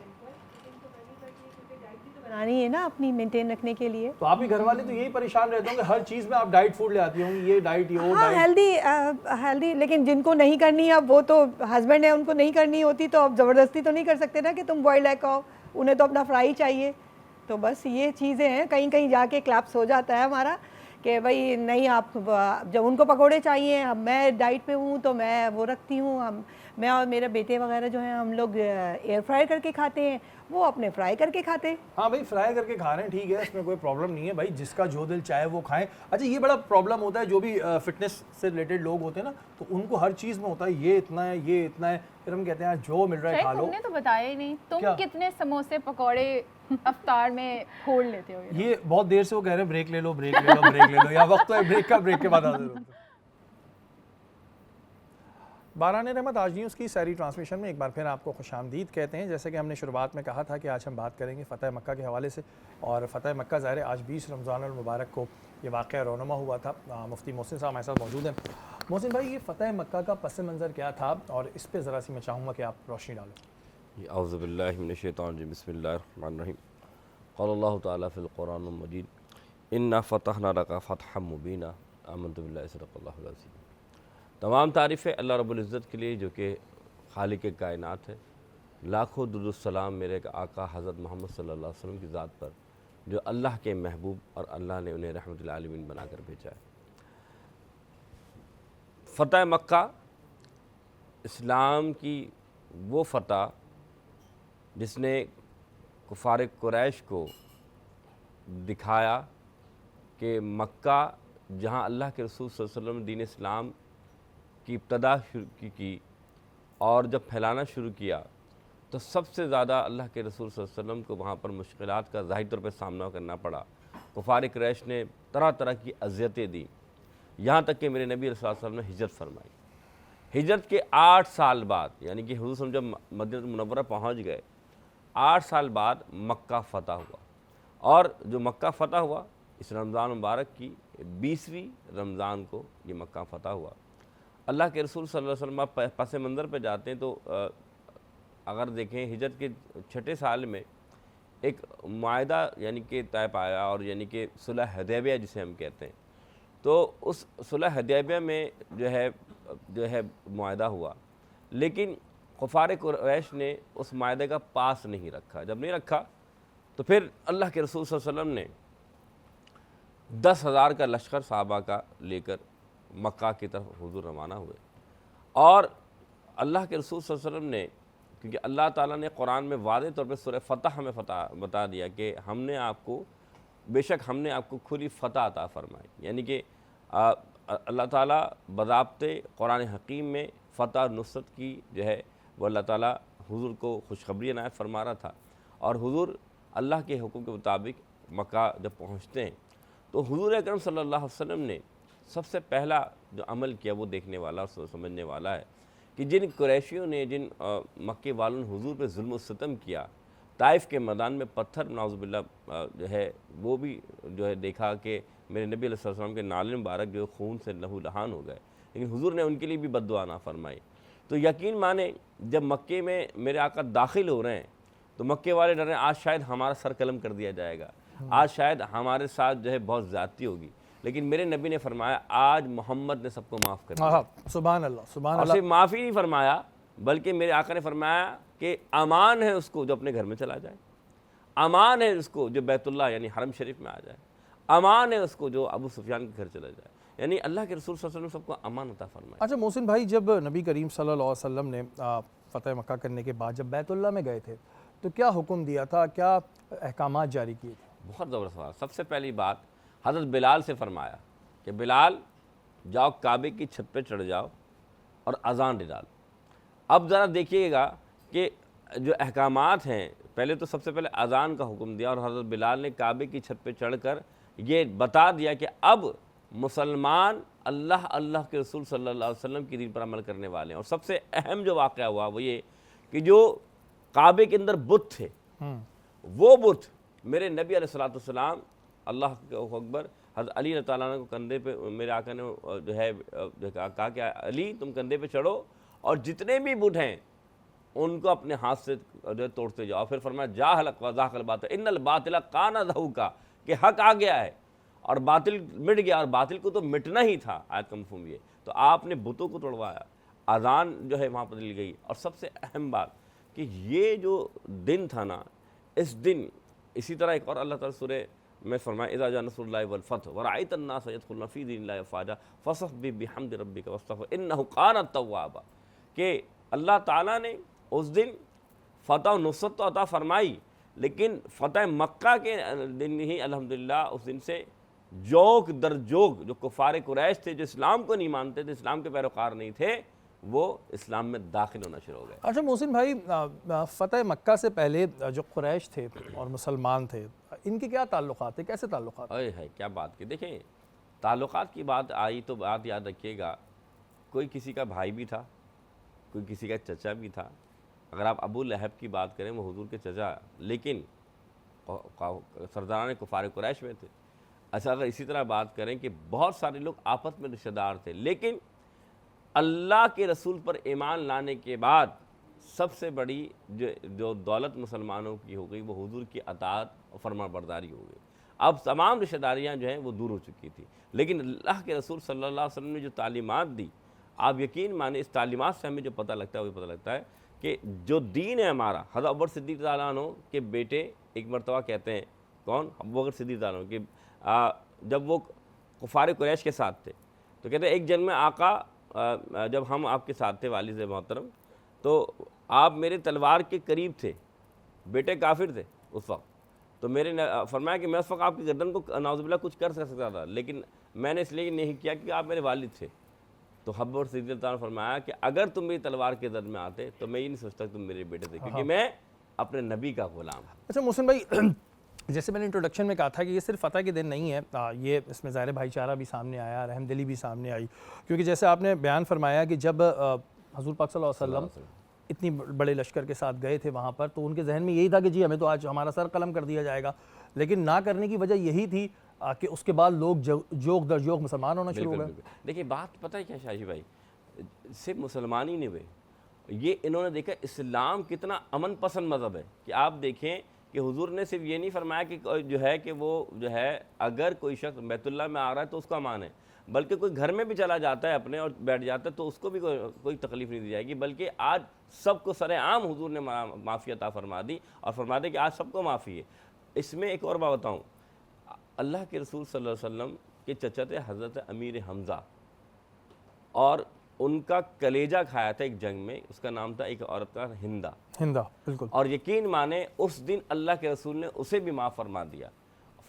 बनानी है ना अपनी मेंटेन रखने के लिए। तो आपके घर वाले तो यही परेशान रहते होंगे, हर चीज़ में आप डाइट फूड ले आती होंगी, ये डाइट, ये वो डाइट। हेल्दी, लेकिन जिनको नहीं करनी है, अब वो तो हस्बैंड है, उनको नहीं करनी होती, तो अब ज़बरदस्ती तो नहीं कर सकते ना कि तुम बॉइल्ड एग खाओ, उन्हें तो अपना फ्राई चाहिए। तो बस ये चीज़ें हैं, कहीं कहीं जाके क्लैप्स हो जाता है हमारा कि भाई नहीं, आप जब उनको पकोड़े चाहिए, अब मैं डाइट पे हूँ तो मैं वो रखती हूँ, मैं और मेरे बेटे वगैरह जो हैं हम लोग एयर फ्राई करके खाते हैं, वो अपने फ्राई करके खाते हैं। हाँ भाई, फ्राई करके खा रहे हैं, ठीक है, इसमें कोई प्रॉब्लम नहीं है भाई, जिसका जो दिल चाहे वो खाएं। अच्छा, ये बड़ा प्रॉब्लम होता है जो भी फिटनेस से रिलेटेड लोग होते हैं ना, तो उनको हर चीज़ में होता है ये इतना है, ये इतना है, फिर हम कहते हैं जो मिल रहा है खा लो। तुमने तो बताया ही नहीं, तुम कितने समोसे पकौड़े अफ्तार में फोड़ लेते हो? ये बहुत देर से वो कह रहे हैं ब्रेक ले लो, ब्रेक ले लो, ब्रेक ले लो, या वक्त तो है ब्रेक का, ब्रेक के बाद आ जाओ। बारान रहमत आज न्यूज़ की सारी ट्रांसमिशन में एक बार फिर आपको खुशामदीद कहते हैं। जैसे कि हमने शुरुआत में कहा था कि आज हम बात करेंगे फ़तह मक्का के हवाले से, और फ़तह मक्का ज़ाहिर आज 20 रमज़ान अल मुबारक को ये वाक़या रौनमा हुआ था। मुफ्ती मोहसिन साहब हमारे साथ मौजूद हैं। मोहसिन भाई, ये फ़तह मक्का का पस मंज़र क्या था, और इस पर ज़रा सी मैं चाहूँगा कि आप रोशनी डालें। औज़ु बिल्लाहि मिनश शैतानिर रजीम, बिस्मिल्लाहिर रहमानिर रहीम। क़ाल अल्लाहु तआला फ़िल क़ुरानिल मजीद, इन्ना फ़तहना लका फ़तहम मुबीना, आमनतु बिल्लाहि सदक़ल्लाहुल अज़ीम। तमाम तारीफ़ें अल्लाह रब्बुल इज़्ज़त के लिए जो कि खालिक़ कायनात है। लाखों दुरूद सलाम मेरे आका हज़रत मोहम्मद सल्लल्लाहु अलैहि वसल्लम की ज़ात पर, जो अल्लाह के महबूब और अल्लाह ने उन्हें रहमतुल आलमीन बनाकर भेजा है। फ़तह मक्का इस्लाम की वो फ़तह जिसने कुफ़ार कुरैश को दिखाया कि मक्का, जहाँ अल्लाह के रसूल सल्लल्लाहु अलैहि वसल्लम दीन इस्लाम की इब्तदा शुरू की और जब फैलाना शुरू किया, तो सबसे ज़्यादा अल्लाह के रसूल सल्लल्लाहु अलैहि वसल्लम को वहाँ पर मुश्किलात का ज़ाहिर तौर पर सामना करना पड़ा। कुफ़ार कुरैश ने तरह तरह की अज़ियतें दी, यहाँ तक कि मेरे नबी सल्लल्लाहु अलैहि वसल्लम ने हिजरत फरमाई। हिजरत के 8 साल बाद, यानी कि हुज़ूर जब मदीना मुनव्वरा पहुँच गए, 8 साल बाद मक्का फ़तह हुआ। और जो मक्का फ़तह हुआ, इस रमज़ान मुबारक की 20वीं रमज़ान को ये मक्का फ़तह हुआ। अल्लाह के रसूल सल्लल्लाहु अलैहि वसल्लम आप पस मंज़र पर जाते हैं तो अगर देखें, हिजरत के 6ठे साल में एक मुआहदा यानी कि तय पाया, और यानी कि सुलह हुदैबिया जिसे हम कहते हैं, तो उस सुलह हुदैबिया में जो है मुआहदा हुआ, लेकिन कुफ़ार कुरैश ने उस मुआहदे का पास नहीं रखा। जब नहीं रखा तो फिर अल्लाह के रसूल सल्लल्लाहु अलैहि वसल्लम ने 10,000 का लश्कर साहबा का लेकर मक्का की तरफ हुजूर रवाना हुए। और अल्लाह के रसूल सल्लल्लाहु अलैहि वसल्लम ने, क्योंकि अल्लाह ताला ने कुरान में वादे तौर पे सूरह फतह हमें बता दिया कि बेशक हमने आपको खुली फ़तह अता फरमाई, यानी कि अल्लाह ताला बज़ाब्ते कुरान हकीम में फ़तह नुसरत की जो है वो अल्लाह ताला हुज़ूर को खुशखबरी इनायत फरमा रहा था। और हुज़ूर अल्लाह के हुक्म के मुताबिक मक्का जब पहुँचते हैं तो हुज़ूर अकरम सल्लल्लाहु अलैहि वसल्लम ने सबसे पहला जो अमल किया वो देखने वाला और समझने वाला है कि जिन कुरैशियों ने, जिन मक्के वालों ने हुज़ूर पे जुल्म सितम किया, ताइफ के मैदान में पत्थर नाउज़ुबिल्लाह जो है वो भी जो है देखा कि मेरे नबी अलैहि सल्लम के नाले मुबारक जो खून से लहू लहान हो गए, लेकिन हुज़ूर ने उनके लिए भी बद्दुआ ना फरमाई। तो यकीन माने जब मक्के में मेरे आका दाखिल हो रहे हैं तो मक्के वाले डर रहे हैं आज शायद हमारा सर कलम कर दिया जाएगा, आज शायद हमारे साथ जो है बहुत ज़्यादती होगी, लेकिन मेरे नबी ने फरमाया आज मोहम्मद ने सबको माफ़ कर दिया। सुभान अल्लाह, सुभान और अल्लाह। सिर्फ माफ़ी नहीं फरमाया बल्कि मेरे आका ने फरमाया कि अमान है उसको जो अपने घर में चला जाए, अमान है उसको जो बैतुल्लाह यानी हरम शरीफ में आ जाए, अमान है उसको जो अबू सुफियान के घर चला जाए, यानी अल्लाह के रसूल सल्लल्लाहु अलैहि वसल्लम सबको अमान अता फरमाया। अच्छा मोहसिन भाई, जब नबी करीम सल्लल्लाहु अलैहि वसल्लम ने फ़तह मक्का करने के बाद जब बैतुल्लाह में गए थे तो क्या हुक्म दिया था, क्या अहकामात जारी किए थे? बहुत ज़बरदस्त सवाल। सबसे पहली बात हज़रत बिलाल से फरमाया कि बिलाल जाओ काबे की छत पे चढ़ जाओ और अज़ान दे डालो। अब ज़रा देखिएगा कि जो अहकामात हैं, पहले तो सबसे पहले अज़ान का हुक्म दिया और हज़रत बिलाल ने काबे की छत पे चढ़कर ये बता दिया कि अब मुसलमान अल्लाह अल्लाह के रसूल सल्लल्लाहु अलैहि वसल्लम की दीन पर अमल करने वाले हैं। और सबसे अहम जो वाक़या हुआ वो ये कि जो काबे के अंदर बुत थे वो बुत मेरे नबी अलैहिस्सलातु वस्सलाम अल्लाह अकबर हज़रत अली रज़ियल्लाहु ताला अन्हु को कंधे पे मेरे आका ने जो है कहा कि अली तुम कंधे पे चढ़ो और जितने भी बुत हैं उनको अपने हाथ से जो तोड़ते जाओ। फिर फरमाया जा हलक वज़ाक़ल बातिल इन्नल बातिला काना ज़हूका, कि हक आ गया है और बातिल मिट गया, और बातिल को तो मिटना ही था। आयत का मफ़हूम ये, तो आपने बुतों को तोड़वाया, अज़ान जो है वहाँ पर दी गई। और सबसे अहम बात कि ये जो दिन था ना, इस दिन इसी तरह एक और अल्लाह ताला सूरह में फरमाया इज़ा जा नस्रुल्लाहि वल फ़थ व रअयत अन्नास यदखुलूना फ़ी दीनिल्लाहि अफ़वाजा फसब्बिह बिहम्दि रब्बिका वस्तग़फिर इन्नहु काना तव्वाबा, कि अल्लाह ताला ने उस दिन फ़तह नुसरत तो अता फरमाई, लेकिन फ़तह मक्का के दिन ही अल्हम्दुलिल्लाह उस दिन से जोक दर जोक जो कुफ़ार कुरैश थे, जो इस्लाम को नहीं मानते थे, इस्लाम के पैरोकार नहीं थे, वो इस्लाम में दाखिल होना शुरू हो गए। अच्छा मोहसिन भाई, फ़तह मक्का से पहले जो कुरैश थे और मुसलमान थे, इनके क्या ताल्लुक़ात थे, कैसे ताल्लुक़ात? अरे है क्या बात की, देखें ताल्लुक़ात की बात आई तो बात याद रखिएगा, कोई किसी का भाई भी था, कोई किसी का चचा भी था। अगर आप अबू लहब की बात करें वो हुजूर के चचा, लेकिन सरदारान कुफ़ार कुरैश में थे। अच्छा, अगर इसी तरह बात करें कि बहुत सारे लोग आपस में रिश्तेदार थे, लेकिन अल्लाह के रसूल पर ईमान लाने के बाद सबसे बड़ी जो दौलत मुसलमानों की हो गई वो हुजूर की अताअत और फरमाबरदारी हो गई। अब तमाम रिश्तेदारियाँ जो हैं वो दूर हो चुकी थी, लेकिन अल्लाह के रसूल सल्लल्लाहु अलैहि वसल्लम ने जो तालीमात दी, आप यकीन माने इस तालीमात से हमें जो पता लगता है वो पता लगता है कि जो दीन है हमारा, हज़रत अबू बकर सिद्दीक़ रज़ियल्लाहु अन्हु के बेटे एक मरतबा कहते हैं, कौन, अबू बकर सिद्दीक़ रज़ियल्लाहु अन्हु कि जब वो कुफ़ार कुरैश के साथ थे तो कहते हैं एक जन्म में आका जब हम आपके साथ थे वालिद मोहतरम, तो आप मेरे तलवार के करीब थे, बेटे काफिर थे उस वक्त, तो मेरे फरमाया कि मैं उस वक्त आपकी गर्दन को नाउज़ुबिल्लाह कुछ कर सकता था, लेकिन मैंने इसलिए नहीं किया कि आप मेरे वालिद थे। तो हब्बर सिद्दीक़ ने फरमाया कि अगर तुम मेरी तलवार के दर्द में आते तो मैं ये नहीं सोचता तुम मेरे बेटे थे, क्योंकि मैं अपने नबी का गुलाम हूँ। अच्छा मोहसिन भाई, जैसे मैंने इंट्रोडक्शन में कहा था कि ये सिर्फ फ़तह के दिन नहीं है, ये इसमें ज़ाहिर भाईचारा भी सामने आया, रहमदिली भी सामने आई, क्योंकि जैसे आपने बयान फरमाया कि जब हुज़ूर पाक सल्लल्लाहु अलैहि वसल्लम इतनी बड़े लश्कर के साथ गए थे वहाँ पर, तो उनके जहन में यही था कि जी हमें तो आज हमारा सर कलम कर दिया जाएगा, लेकिन ना करने की वजह यही थी कि उसके बाद लोग जोक दर जोक मुसलमान होना शुरू हो गए। देखिए बात पता है क्या शाही भाई, सिर्फ मुसलमान ही नहीं हुए, ये इन्होंने देखा इस्लाम कितना अमन पसंद मज़हब है कि आप देखें कि हुजूर ने सिर्फ ये नहीं फरमाया कि जो है कि वो जो है अगर कोई शख्स बैतुल्लाह में आ रहा है तो उसका अमान है, बल्कि कोई घर में भी चला जाता है अपने और बैठ जाता है तो उसको भी कोई तकलीफ़ नहीं दी जाएगी, बल्कि आज सबको सरेआम हुजूर ने माफ़ी अता फरमा दी और फरमा दे कि आज सबको माफ़ी है। इसमें एक और बात बताऊँ, अल्लाह के रसूल सल्लल्लाहु अलैहि वसल्लम के चचा थे हज़रत अमीर हमज़ा, और उनका कलेजा खाया था एक जंग में, उसका नाम था एक औरत का हिंदा। हिंदा, बिल्कुल। और यकीन माने उस दिन अल्लाह के रसूल ने उसे भी माफ़ फरमा दिया,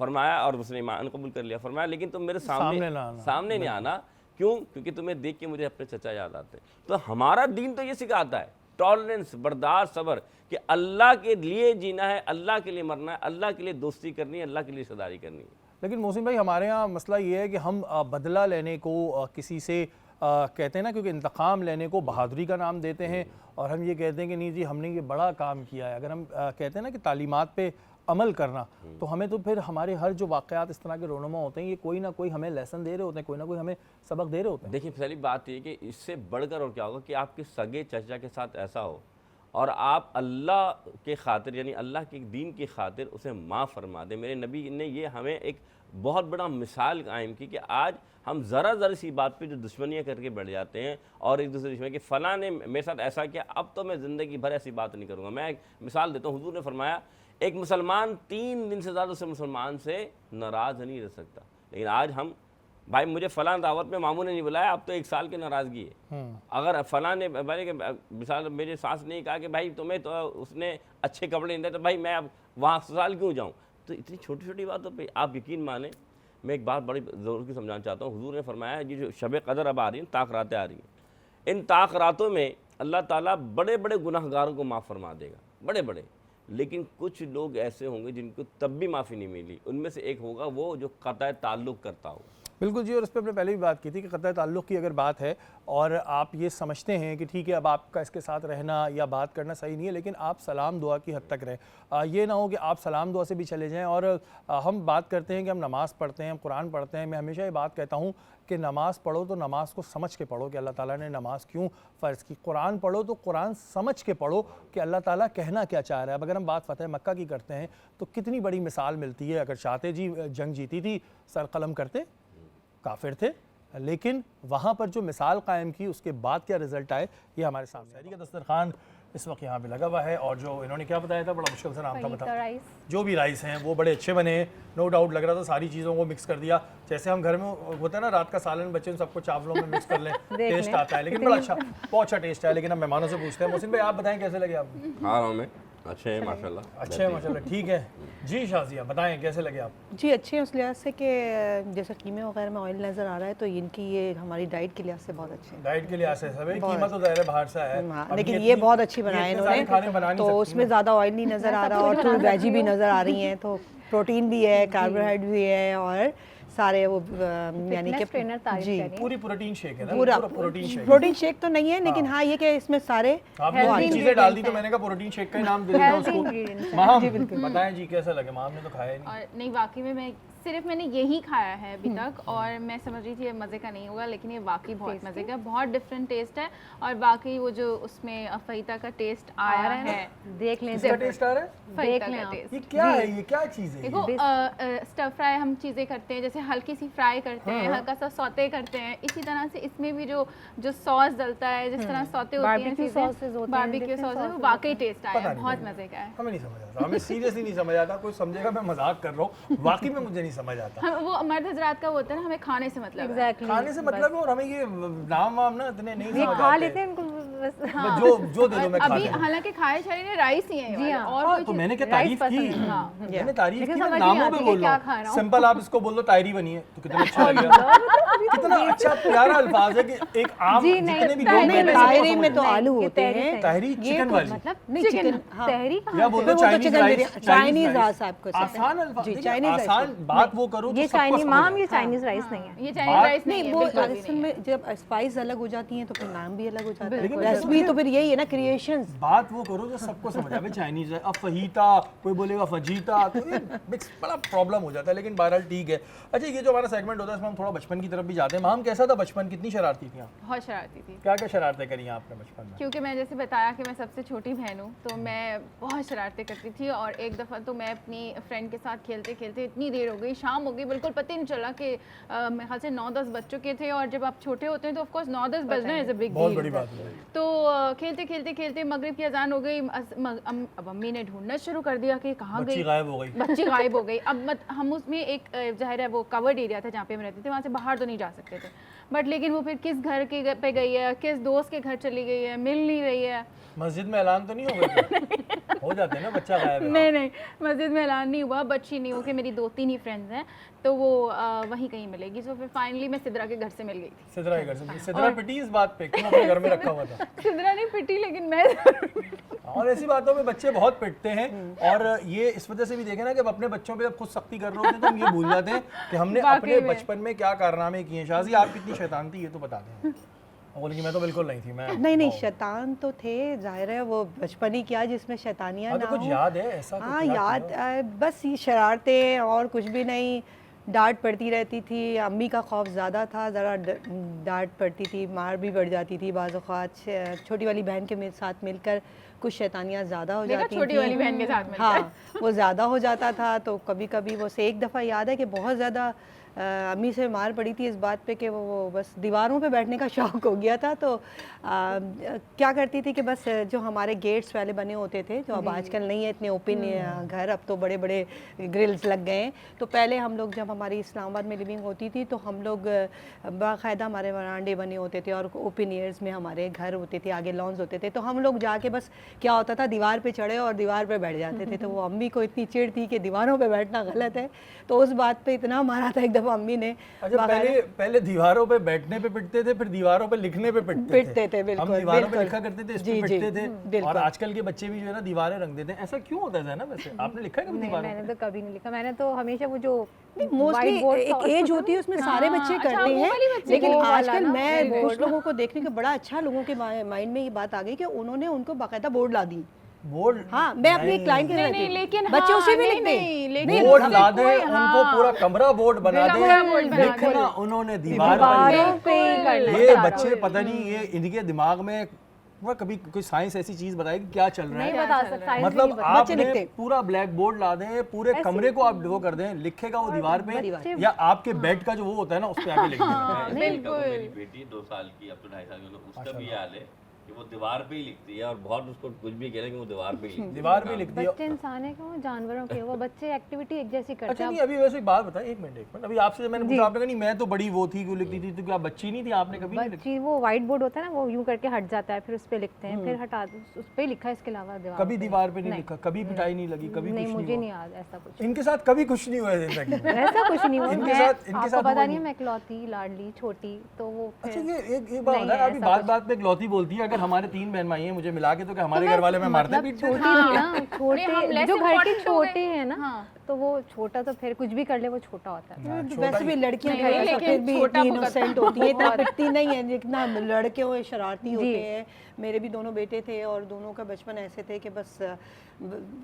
फरमाया, और उसने ईमान कबूल कर लिया। फरमाया लेकिन तुम मेरे सामने नहीं आना। क्यों? क्योंकि तुम्हें देख के मुझे अपने चचा याद आते। तो हमारा दीन तो ये सिखाता है टॉलरेंस, बर्दाश्त, सब्र, कि अल्लाह के लिए जीना है, अल्लाह के लिए मरना है, अल्लाह के लिए दोस्ती करनी है, अल्लाह के लिए रिश्तेदारी करनी है। लेकिन मोहसिन भाई, हमारे यहाँ मसला ये है कि हम बदला लेने को किसी से कहते हैं ना, क्योंकि इंतकाम लेने को बहादुरी का नाम देते हैं, और हम ये कहते हैं कि नहीं जी हमने ये बड़ा काम किया है। अगर हम कहते हैं ना कि तालीमात पे अमल करना, तो हमें तो फिर हमारे हर जो वाक़यात इस तरह के रोनुमा होते हैं, ये कोई ना कोई हमें लेसन दे रहे होते हैं, कोई ना कोई हमें सबक दे रहे होते हैं। देखिए पहली बात ये कि इससे बढ़कर और क्या होगा कि आपके सगे चचा के साथ ऐसा हो और आप अल्लाह के खातिर, यानी अल्लाह के दीन की खातिर उसे माफ़ फरमा दें। मेरे नबी ने ये हमें एक बहुत बड़ा मिसाल कायम की कि आज हम ज़रा सी बात पे जो दुश्मनियाँ करके बढ़ जाते हैं और एक दूसरे दुश्मन कि फ़लाँ ने मेरे साथ ऐसा किया, अब तो मैं ज़िंदगी भर ऐसी बात नहीं करूँगा। मैं एक मिसाल देता हूँ। हुजूर ने फरमाया एक मुसलमान 3 दिन से ज़्यादा उस मुसलमान से नाराज़ नहीं रह सकता। लेकिन आज हम, भाई मुझे फ़लाँ दावत में मामू ने नहीं बुलाया, अब तो 1 साल की नाराज़गी है। अगर फ़लाँ ने मिसाल मेरे सास ने कहा कि भाई तुम्हें तो उसने अच्छे कपड़े नहीं दिए, तो भाई मैं अब वहाँ ससुराल क्यों जाऊँ। तो इतनी छोटी छोटी बातों पे आप यकीन माने, मैं एक बात बड़ी ज़रूर की समझाना चाहता हूँ। हुजूर ने फरमाया ये जो शब कदर अब आ रही है, ताक रातें आ रही हैं, इन ताक रातों में अल्लाह ताला बड़े बड़े गुनाहगारों को माफ़ फरमा देगा, बड़े बड़े। लेकिन कुछ लोग ऐसे होंगे जिनको तब भी माफ़ी नहीं मिली। उनमें से एक होगा वो जो क़तअ ताल्लुक़ करता हो। बिल्कुल जी, और इस पर हमने पहले भी बात की थी कि क़तअ ताल्लुक़ की अगर बात है और आप ये समझते हैं कि ठीक है अब आपका इसके साथ रहना या बात करना सही नहीं है, लेकिन आप सलाम दुआ की हद तक रहें। ये ना हो कि आप सलाम दुआ से भी चले जाएं। और हम बात करते हैं कि हम नमाज़ पढ़ते हैं, हम कुरान पढ़ते हैं। मैं हमेशा ये बात कहता हूँ कि नमाज़ पढ़ो तो नमाज़ को समझ के पढ़ो कि अल्लाह ताला ने नमाज़ क्यों फ़र्ज़ की। कुरान पढ़ो तो कुरान समझ के पढ़ो कि अल्लाह ताला कहना क्या चाह रहा है। अब अगर हम बात फ़तह मक्का की करते हैं तो कितनी बड़ी मिसाल मिलती है। अगर चाहते जी जंग जीती थी, सर कलम करते, काफिर थे, लेकिन वहाँ पर जो मिसाल कायम की उसके बाद क्या रिज़ल्ट आए ये हमारे सामने। सहरी का दस्तरखान इस वक्त यहाँ पे लगा हुआ है, और जो इन्होंने क्या बताया था, बड़ा मुश्किल से नाम था बता, जो भी राइस हैं वो बड़े अच्छे बने, नो डाउट। लग रहा था सारी चीज़ों को मिक्स कर दिया, जैसे हम घर में होता है ना रात का सालन बच्चे सबको चावलों में मिक्स कर लें टेस्ट आता है। लेकिन बड़ा अच्छा, बहुत अच्छा टेस्ट है। लेकिन हम मेहमानों से पूछते हैं। मोहसिन भाई आप बताएं कैसे लगे आपको? खा रहा हूँ मैं, अच्छे हैं माशाल्लाह, अच्छे हैं माशाल्लाह, ठीक है जी। शाजिया बताएं कैसे लगे आप? जी अच्छे हैं उस लिहाज से कि जैसे कीमे वगैरह में ऑयल नज़र आ रहा है, तो इनकी ये हमारी डाइट के लिहाज से बहुत अच्छे हैं। डाइट के लिहाज से सब कीमत तो ज़ाहिर है बाहर से है, लेकिन ये बहुत अच्छी बनाए इन्होंने, तो उसमें ज़्यादा ऑयल नहीं नज़र आ रहा और थोड़ी वेजी भी नज़र आ रही हैं, तो प्रोटीन भी है, कार्बोहाइड्रेट भी है, और सारे वो यानी कि जी पूरी प्रोटीन शेक है ना, पूरा प्रोटीन शेक तो नहीं है, लेकिन हाँ ये कि इसमें सारे आपने चीजें डाल दी तो मैंने कहा प्रोटीन शेक का ही नाम दे देता हूं उसको। माम बताएं जी कैसा लगे? माम ने तो खाया ही नहीं। और नहीं वाकई में मैं सिर्फ मैंने यही खाया है अभी तक, और मैं समझ रही थी मज़े का नहीं होगा, लेकिन ये वाकई बहुत मज़े का, बहुत डिफरेंट टेस्ट है। और बाकी वो जो उसमें फहीता का टेस्ट आया है, देख लें, इसका टेस्ट आ रहा है, फहीता का टेस्ट। ये क्या है, ये क्या चीज़ है? देखो स्टर फ्राई हम चीज़ें करते हैं, जैसे हल्की सी फ्राई करते हैं, हल्का सा सौते करते हैं, इसी तरह से इसमें भी जो सॉस डलता है, जिस तरह सौते होती हैं चीज़ें, बारबेक्यू सॉस, वो वाकई टेस्ट आया है, बहुत मज़े का है। हमें नहीं समझ आता, हमें सीरियसली नहीं समझ आता। कोई समझेगा मैं मजाक कर रहा हूँ, वाकई में मुझे नहीं समझ आता। वो मर्द हजरात का होता है ना, हमें खाने से मतलब है। खाने से मतलब है, और हमें ये नाम वाम ना इतने नहीं समझ आते। खा लेते हैं इनको बस। हाँ। जो दे दो मैं खा अभी लूंगा। हालांकि खाए छाए ने राइस ही है, और कोई तो चीज़- मैंने क्या तारीफ की, मैंने तारीफ की, नामों पे बोल रहा हूँ। सिंपल आप इसको बोल दो तायरी बनी है तो कितना अच्छा लगेगा, कितना अच्छा प्यारा अल्फाज है कि एक आम जितने भी लोग हैं तायरी में तो आलू होते हैं, तायरी चिकन वाली, मतलब नहीं चिकन, हाँ तहरी या बोल दो चाइनीज राइस, चाइनीज राइस आपको आसान अल्फाज, चाइनीज आसान बात वो करो तो ये सबको चाइनीज समझ माम, आए। ये चाइनीज राइस नहीं है। ये चाइनीज राइस नहीं, है, वो बिल्कुल भी असल नहीं है। में जब स्पाइस अलग हो जाती हैं तो फिर नाम भी अलग हो जाता है। लेकिन रेसिपी तो फिर यही है ना, क्रिएशंस। बात वो करो जो सबको समझ आए। चाइनीज है, अब फहीता, कोई बोलेगा फजीता, तो ये मिक्स बड़ा प्रॉब्लम हो जाता है। लेकिन बहरहाल ठीक है। अच्छा ये जो हमारा सेगमेंट होता है इसमें हम थोड़ा बचपन की तरफ भी जाते हैं। माम कैसा था बचपन, कितनी शरारती थी आप? बहुत शरारती थी, क्या क्या शरारतें करी आपने बचपन में? क्योंकि मैं जैसे बताया कि मैं सबसे छोटी बहन हूँ, तो मैं बहुत शरारतें करती थी। और एक दफ़ा तो मैं अपनी फ्रेंड के साथ खेलते खेलते इतनी देर हो गई, शाम हो गई, बिल्कुल पता ही नहीं चला कि मेरे ख्याल से 9-10 बज चुके थे। और जब आप छोटे होते हैं तो of course 9-10 Bazna is a big बहुत बड़ी डील। बात है। तो खेलते खेलते खेलते मगरिब की अजान हो गई। अब अम्मी ने ढूंढना शुरू कर दिया कि कहाँ बच्ची गई, गायब हो गई। बच्ची गायब हो गई। अब हम उसमें एक ज़ाहिर है वो कवर्ड एरिया था जहाँ पे हम रहते थे, वहाँ से बाहर तो नहीं जा सकते थे। बट लेकिन वो फिर किस घर के पे गई है, किस दोस्त के घर चली गई है, मिल नहीं रही है। मस्जिद में ऐलान तो नहीं हो गया? हो जाते हैं ना, बच्चा गायब है। नहीं, मस्जिद में ऐलान नहीं हुआ, बट शी न्यू कि मेरी 2-3 ही फ्रेंड्स हैं तो वो वहीं कहीं मिलेगी। सो फिर फाइनली मैं सिद्रा के घर से मिल गई थी। सिद्रा के घर से? सिद्रा पिटी इस बात पे, क्यों अपने घर में रखा हुआ था? सिद्रा नहीं पिटी, लेकिन मैं और ऐसी बातों में बच्चे बहुत पिटते हैं, और ये इस वजह से भी देखें ना कि अब अपने बच्चों पे जब खुद सख्ती कर रहे होते हैं तो हम ये भूल जाते हैं कि हमने अपने बचपन में क्या कारनामे किए हैं। शाजी, आप कितनी शैतान थी ये तो बता दें। बोलेंगी मैं तो बिल्कुल नहीं थी। मैं नहीं शैतान तो थे, जाहिर है वो बचपन ही क्या जिसमें शैतानियाँ ना कुछ हो। याद है ऐसा? हाँ याद, बस ये शरारतें और कुछ भी नहीं। डांट पड़ती रहती थी, अम्मी का खौफ ज़्यादा था, ज़रा डांट पड़ती थी, मार भी बढ़ जाती थी बाज़ औक़ात। छोटी वाली बहन के साथ मिलकर कुछ शैतानियाँ ज़्यादा हो जाती थी। छोटी वाली बहन के साथ मिलकर हाँ, वो ज़्यादा हो जाता था, तो कभी कभी वो से एक दफ़ा याद है कि बहुत ज़्यादा अम्मी से मार पड़ी थी इस बात पे कि वो बस दीवारों पे बैठने का शौक़ हो गया था। तो क्या करती थी कि बस जो हमारे गेट्स वाले बने होते थे, जो अब आजकल नहीं है इतने ओपन घर, अब तो बड़े बड़े ग्रिल्स लग गए हैं। तो पहले हम लोग जब हमारी इस्लामाबाद में लिविंग होती थी तो हम लोग बाकायदा हमारे वरांडे बने होते थे और ओपन एयर्स में हमारे घर होते थे, आगे लॉन्स होते थे। तो हम लोग जाके बस क्या होता था, दीवार पे चढ़े और दीवार पे बैठ जाते थे। तो वो अम्मी को इतनी चिढ़ थी कि दीवारों पे बैठना गलत है, तो उस बात पे इतना मारा था एक दफा अम्मी ने। अच्छा, पहले दीवारों पे बैठने पे पिटते थे, फिर दीवारों पे लिखने पे पिटते थे। बिल्कुल, हम दीवारों पे लिखा करते थे, इस पे पिटते थे। और बिल्कुल। आजकल के बच्चे भी जो है ना दीवारें रंग देते हैं। ऐसा क्यों होता है ना? वैसे आपने लिखा है कभी नहीं, दीवारों मैंने पे? तो कभी नहीं लिखा। मैंने तो हमेशा वो जो मोस्टली एक एज होती है उसमें सारे बच्चे करते हैं, लेकिन आजकल मैं कुछ लोगों को देखने के बड़ा अच्छा, लोगों के माइंड में ये बात आ गई कि उन्होंने उनको बाकायदा बोर्ड ला दी। बोर्ड? हाँ, मैं अपनी क्लाइंट के साथ नहीं, लेकिन बच्चे हाँ, उसी में नहीं, लिखते लेकिन बोर्ड उससे ला दे, कोई- उनको पूरा कमरा बोर्ड बना दे, लिखना उन्होंने दीवार दीवारों पे ही पर। करना ये है। बच्चे पता नहीं ये इनके दिमाग में कभी कोई साइंस ऐसी चीज बताए कि क्या चल रहा नहीं है। बता सकता, साइंस मतलब नहीं बता- बच्चे आपने लिखते। पूरा ब्लैक बोर्ड ला दें, पूरे कमरे को आप वो कर दें, लिखेगा वो दीवार पे, बच्चे- या आपके बेड का जो वो होता है ना उस पे आके लिख देंगे। मेरी बेटी 2 साल की, अब तो 2.5 साल की, उसका भी हाल है कि वो दीवार पे ही लिखती है, और बहुत उसको कुछ भी कह रहे हैं कि वो दीवार पे ही लिखती है। दीवार पे लिखती है। बच्चे इंसान है कि वो जानवरों के, वो बच्चे एक्टिविटी एक जैसी करते अच्छा हैं। नहीं, अभी वैसे एक बात बताएं, एक मिनट। अभी आपसे जब मैंने पूछा, आपने कहा नहीं मैं तो बड़ी वो थी, क्यों लिखती थी, तो क्या बच्ची नहीं थी? आपने कभी नहीं लिखा? बच्ची वो व्हाइट बोर्ड होता है ना, वो यूं करके हट जाता है, फिर उस पे लिखते हैं, फिर हटा उस पे ही लिखा है, इसके अलावा दीवार कभी दीवार पे नहीं लिखा? कभी पिटाई नहीं लगी? कभी नहीं, कुछ मुझे नहीं नहीं हुआ? याद ऐसा कुछ। इनके साथ कभी कुछ नहीं हुआ है जिंदगी में? ऐसा कुछ नहीं हुआ। इनके मैं- साथ आपको हुआ पता नहीं नहीं? है, मैं इकलौती, लाडली, छोटी, तो वो अच्छा, फिर ये एक बात नहीं बताएं, है, अभी ऐसा बात कुछ। बात पे इकलौती बोलती है। अगर हमारे 3 बहन भाई हैं, मुझे मिला के, तो क्या हमारे तो घर वाले में मारते मतलब पीटते? छोटी थी ना, हम छोटे less जो घर के important हो गए। छोटे हैं ना, हाँ। तो वो छोटा तो फिर कुछ भी कर ले वो छोटा होता है। वैसे भी लड़कियां नहीं, ऐसा लेकिन फिर भी छोटा इतनी भुगतना इनोसेंट होती है, इतना पिटती नहीं है जितना लड़के हो शरारती होते हैं। मेरे भी दोनों बेटे थे और दोनों का बचपन ऐसे थे कि बस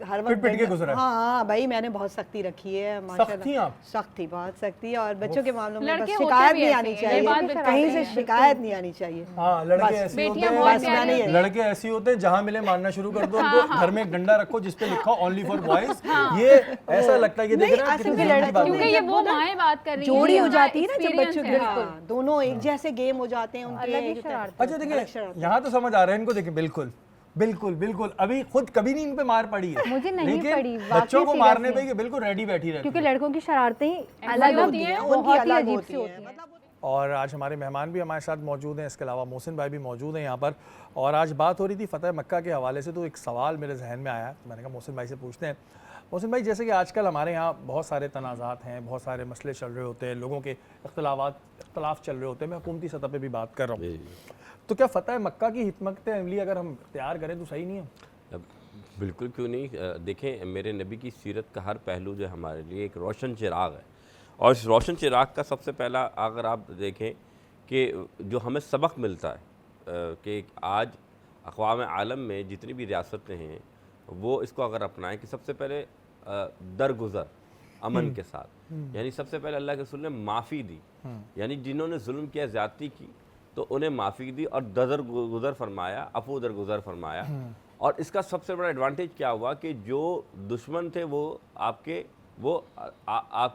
हर वक्त पिट के गुजरा है। हाँ भाई, मैंने बहुत सख्ती रखी है सख्ती माशाल्लाह। आप? सख्ती, बहुत सख्ती। और बच्चों के मामलों में बस लड़के होते शिकायत भी नहीं ऐसे आनी हैं, ये बात चाहिए, बिल्कुल कहीं सही से है। शिकायत नहीं आनी चाहिए। हाँ, लड़के बस, ऐसे होते बेटियां हैं, बहुत बस प्यारी मैंने होती ये- हैं। लड़के ऐसे होते हैं, जहाँ मिले मारना शुरू कर दो उनको। घर में एक डंडा रखो जिसपे लिखा ओनली फॉर बॉयज। ये ऐसा लगता है कि देख नहीं, रहे हैं असल कितनी में जल्दी लड़कों बात में हो क्योंकि गई। ये जब वो वो ना माएँ बात कर रही हैं, जोड़ी हो ये जाती है ना जब experience बच्चों है। हाँ, दोनों एक जैसे गेम हो जाते हैं उनके। अलग ही शरारत। अच्छा देखिए, यहाँ तो समझ आ रहा है इनको। देखिए बिल्कुल बिल्कुल बिल्कुल, अभी खुद कभी नहीं इन पे मार पड़ी है, मुझे नहीं लेकिन पड़ी, वाकई बच्चों को seriously। मारने पे ये बिल्कुल रेडी बैठी रहती क्योंकि है। लड़कों की शरारतें ही अलग अलग होती होती हैं, हैं, उनकी बहुत ही अलग अजीब होती सी हैं। होती हैं। और आज हमारे मेहमान भी हमारे साथ मौजूद हैं, इसके अलावा मोहसिन भाई भी मौजूद हैं यहाँ पर। और आज बात हो रही थी फ़तह मक्का के हवाले से, तो एक सवाल मेरे जहन में आया, मैंने कहा मोहसिन भाई से पूछते हैं। मोहसिन भाई, जैसे कि आजकल हमारे यहाँ बहुत सारे तनाज़ात हैं, बहुत सारे मसले चल रहे होते हैं, लोगों के इख्तलाफ चल रहे होते हैं, मैं हुकूमती सतह पर भी बात कर रहा हूँ, तो क्या फ़तह मक्का की हिकमत अमली अगर हम तैयार करें तो सही नहीं है? अब बिल्कुल क्यों नहीं। देखें, मेरे नबी की सीरत का हर पहलू जो हमारे लिए एक रोशन चिराग है, और इस रोशन चिराग का सबसे पहला अगर आप देखें कि जो हमें सबक मिलता है कि आज अक़वाम आलम में जितनी भी रियासतें हैं वो इसको अगर अपनाएं कि सबसे पहले दरगुज़र अमन के साथ, यानी सबसे पहले अल्लाह के रसूल ने माफ़ी दी, यानी जिन्होंने जुल्म किया, ज़्यादती की, तो उन्हें माफ़ी दी और दरगुज़र फरमाया, अफू दरगुज़र फरमाया। और इसका सबसे बड़ा एडवांटेज क्या हुआ कि जो दुश्मन थे वो आपके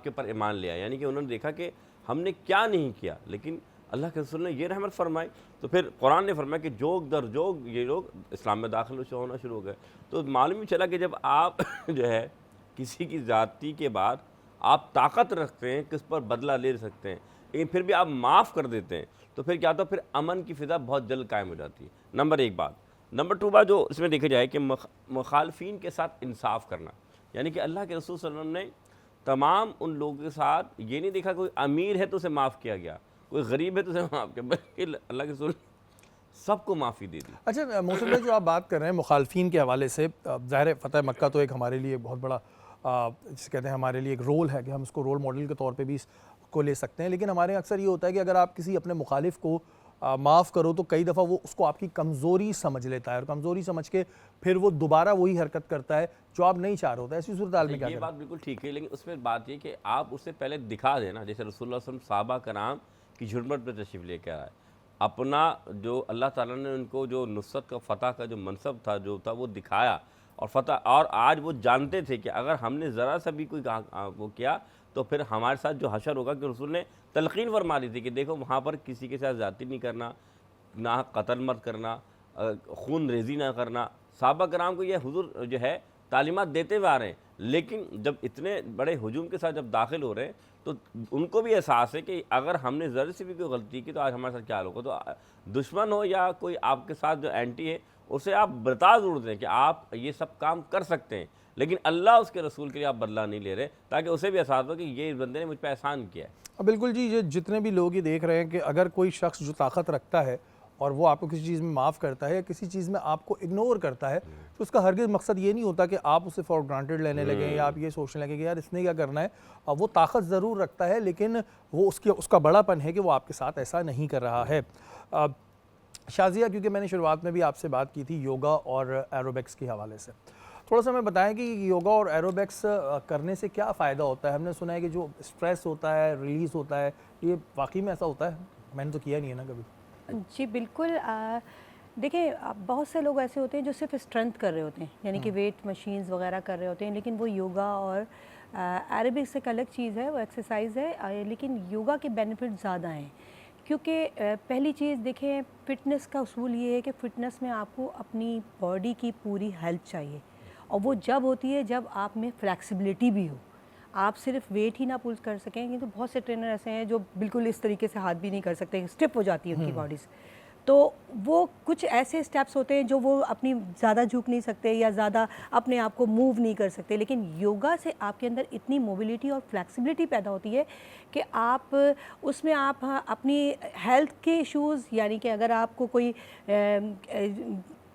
पर ईमान ले आए, यानी कि उन्होंने देखा कि हमने क्या नहीं किया, लेकिन अल्लाह के रसूल ने ये रहमत फरमाई। तो फिर कुरान ने फरमाया कि जोग दर जोग ये लोग इस्लाम में दाखिल होना शुरू हो गए। तो मालूम ही चला कि जब आप जो है किसी की ज़्यादती के बाद आप ताकत रखते हैं कि उस पर बदला ले सकते हैं, लेकिन फिर भी आप माफ़ कर देते हैं, तो फिर क्या होता है, फिर अमन की फ़िज़ा बहुत जल्द कायम हो जाती है। नंबर 1 बात। नंबर 2 बात जो इसमें देखा जाए कि मुखालफीन के साथ इंसाफ करना, यानी कि अल्लाह के रसूल सल्लल्लाहु अलैहि वसल्लम ने तमाम उन लोगों के साथ ये नहीं देखा कोई अमीर है तो उसे माफ़ किया गया, कोई गरीब है तो उसे माफ़ किया, बल्कि अल्लाह के रसूल सबको माफ़ी दे दी। अच्छा मोहसिन भाई, जो आप बात कर रहे हैं मुखालफीन के हवाले से, ज़ाहिर है फ़तह मक्का तो एक हमारे लिए बहुत बड़ा जिसे कहते हैं हमारे लिए एक रोल है कि हम इसको रोल मॉडल के तौर पे भी इसको ले सकते हैं, लेकिन हमारे यहाँ अक्सर ये होता है कि अगर आप किसी अपने मुखालिफ को माफ़ करो तो कई दफ़ा वो उसको आपकी कमज़ोरी समझ लेता है और कमज़ोरी समझ के फिर वो दोबारा वही हरकत करता है जो आप नहीं चाह रहे होता है। ऐसी सूरत हाल में क्या ये करें? बात बिल्कुल ठीक है, लेकिन उसमें बात ये कि आप उससे पहले दिखा देना, जैसे रसूलुल्लाह सल्लल्लाहु अलैहि वसल्लम साहबा कराम की झुरमट पर तशरीफ़ लेकर आए, अपना जो अल्लाह ताला ने उनको जो नुसरत का फ़तह का जो मनसब था जो था वो दिखाया, और फ़तह, और आज वो जानते थे कि अगर हमने ज़रा सा भी कोई वो किया तो फिर हमारे साथ जो हशर होगा, कि रसूल ने तलक़ीन फरमा दी थी कि देखो वहाँ पर किसी के साथ ज़्यादती नहीं करना, ना कत्ल मत करना, खून रेज़ी ना करना। सहाबा कराम को ये हुज़ूर जो है तालीमात देते हुए आ रहे हैं, लेकिन जब इतने बड़े हुजूम के साथ जब दाखिल हो रहे हैं तो उनको भी एहसास है कि अगर हमने ज़रा सी भी कोई गलती की तो आज हमारे साथ क्या होगा। तो दुश्मन हो या कोई आपके साथ जो एंटी है, उसे आप बता ज़रूर दें कि आप ये सब काम कर सकते हैं, लेकिन अल्लाह उसके रसूल के लिए आप बदला नहीं ले रहे, ताकि उसे भी एहसास हो कि ये बंदे ने मुझ पर एहसान किया है। बिल्कुल जी, ये जितने भी लोग ये देख रहे हैं कि अगर कोई शख्स जो ताकत रखता है और वो आपको किसी चीज़ में माफ़ करता है या किसी चीज़ में आपको इग्नोर करता है, तो उसका हरगिज़ मकसद ये नहीं होता कि आप उसे फॉर ग्रांटेड लेने लगें या आप ये सोचने लगें कि यार इसने क्या करना है। वो ताकत ज़रूर रखता है, लेकिन वो उसका बड़ापन है कि वो आपके साथ ऐसा नहीं कर रहा है। शाज़िया, क्योंकि मैंने शुरुआत में भी आपसे बात की थी योगा और एरोबिक्स के हवाले से, थोड़ा सा हमें बताएं कि योगा और एरोबिक्स करने से क्या फ़ायदा होता है? हमने सुना है कि जो स्ट्रेस होता है, रिलीज़ होता है, ये वाकई में ऐसा होता है? मैंने तो किया नहीं है ना कभी। जी बिल्कुल। देखिए, बहुत से लोग ऐसे होते हैं जो सिर्फ स्ट्रेंथ कर रहे होते हैं, यानी कि वेट मशीन्स वगैरह कर रहे होते हैं, लेकिन वो योगा और एरोबिक्स एक अलग चीज़ है, वो एक्सरसाइज है, लेकिन योगा के बेनिफिट ज़्यादा हैं। क्योंकि पहली चीज़ देखें, फ़िटनेस का उसूल ये है कि फ़िटनेस में आपको अपनी बॉडी की पूरी हेल्थ चाहिए, और वो जब होती है जब आप में फ्लेक्सिबिलिटी भी हो। आप सिर्फ वेट ही ना पुल कर सकें, क्योंकि बहुत से ट्रेनर ऐसे हैं जो बिल्कुल इस तरीके से हाथ भी नहीं कर सकते, स्टिफ हो जाती है उनकी बॉडीज़। तो वो कुछ ऐसे स्टेप्स होते हैं जो वो अपनी ज़्यादा झुक नहीं सकते या ज़्यादा अपने आप को मूव नहीं कर सकते, लेकिन योगा से आपके अंदर इतनी मोबिलिटी और फ्लेक्सिबिलिटी पैदा होती है कि आप उसमें आप अपनी हेल्थ के इश्यूज़, यानी कि अगर आपको कोई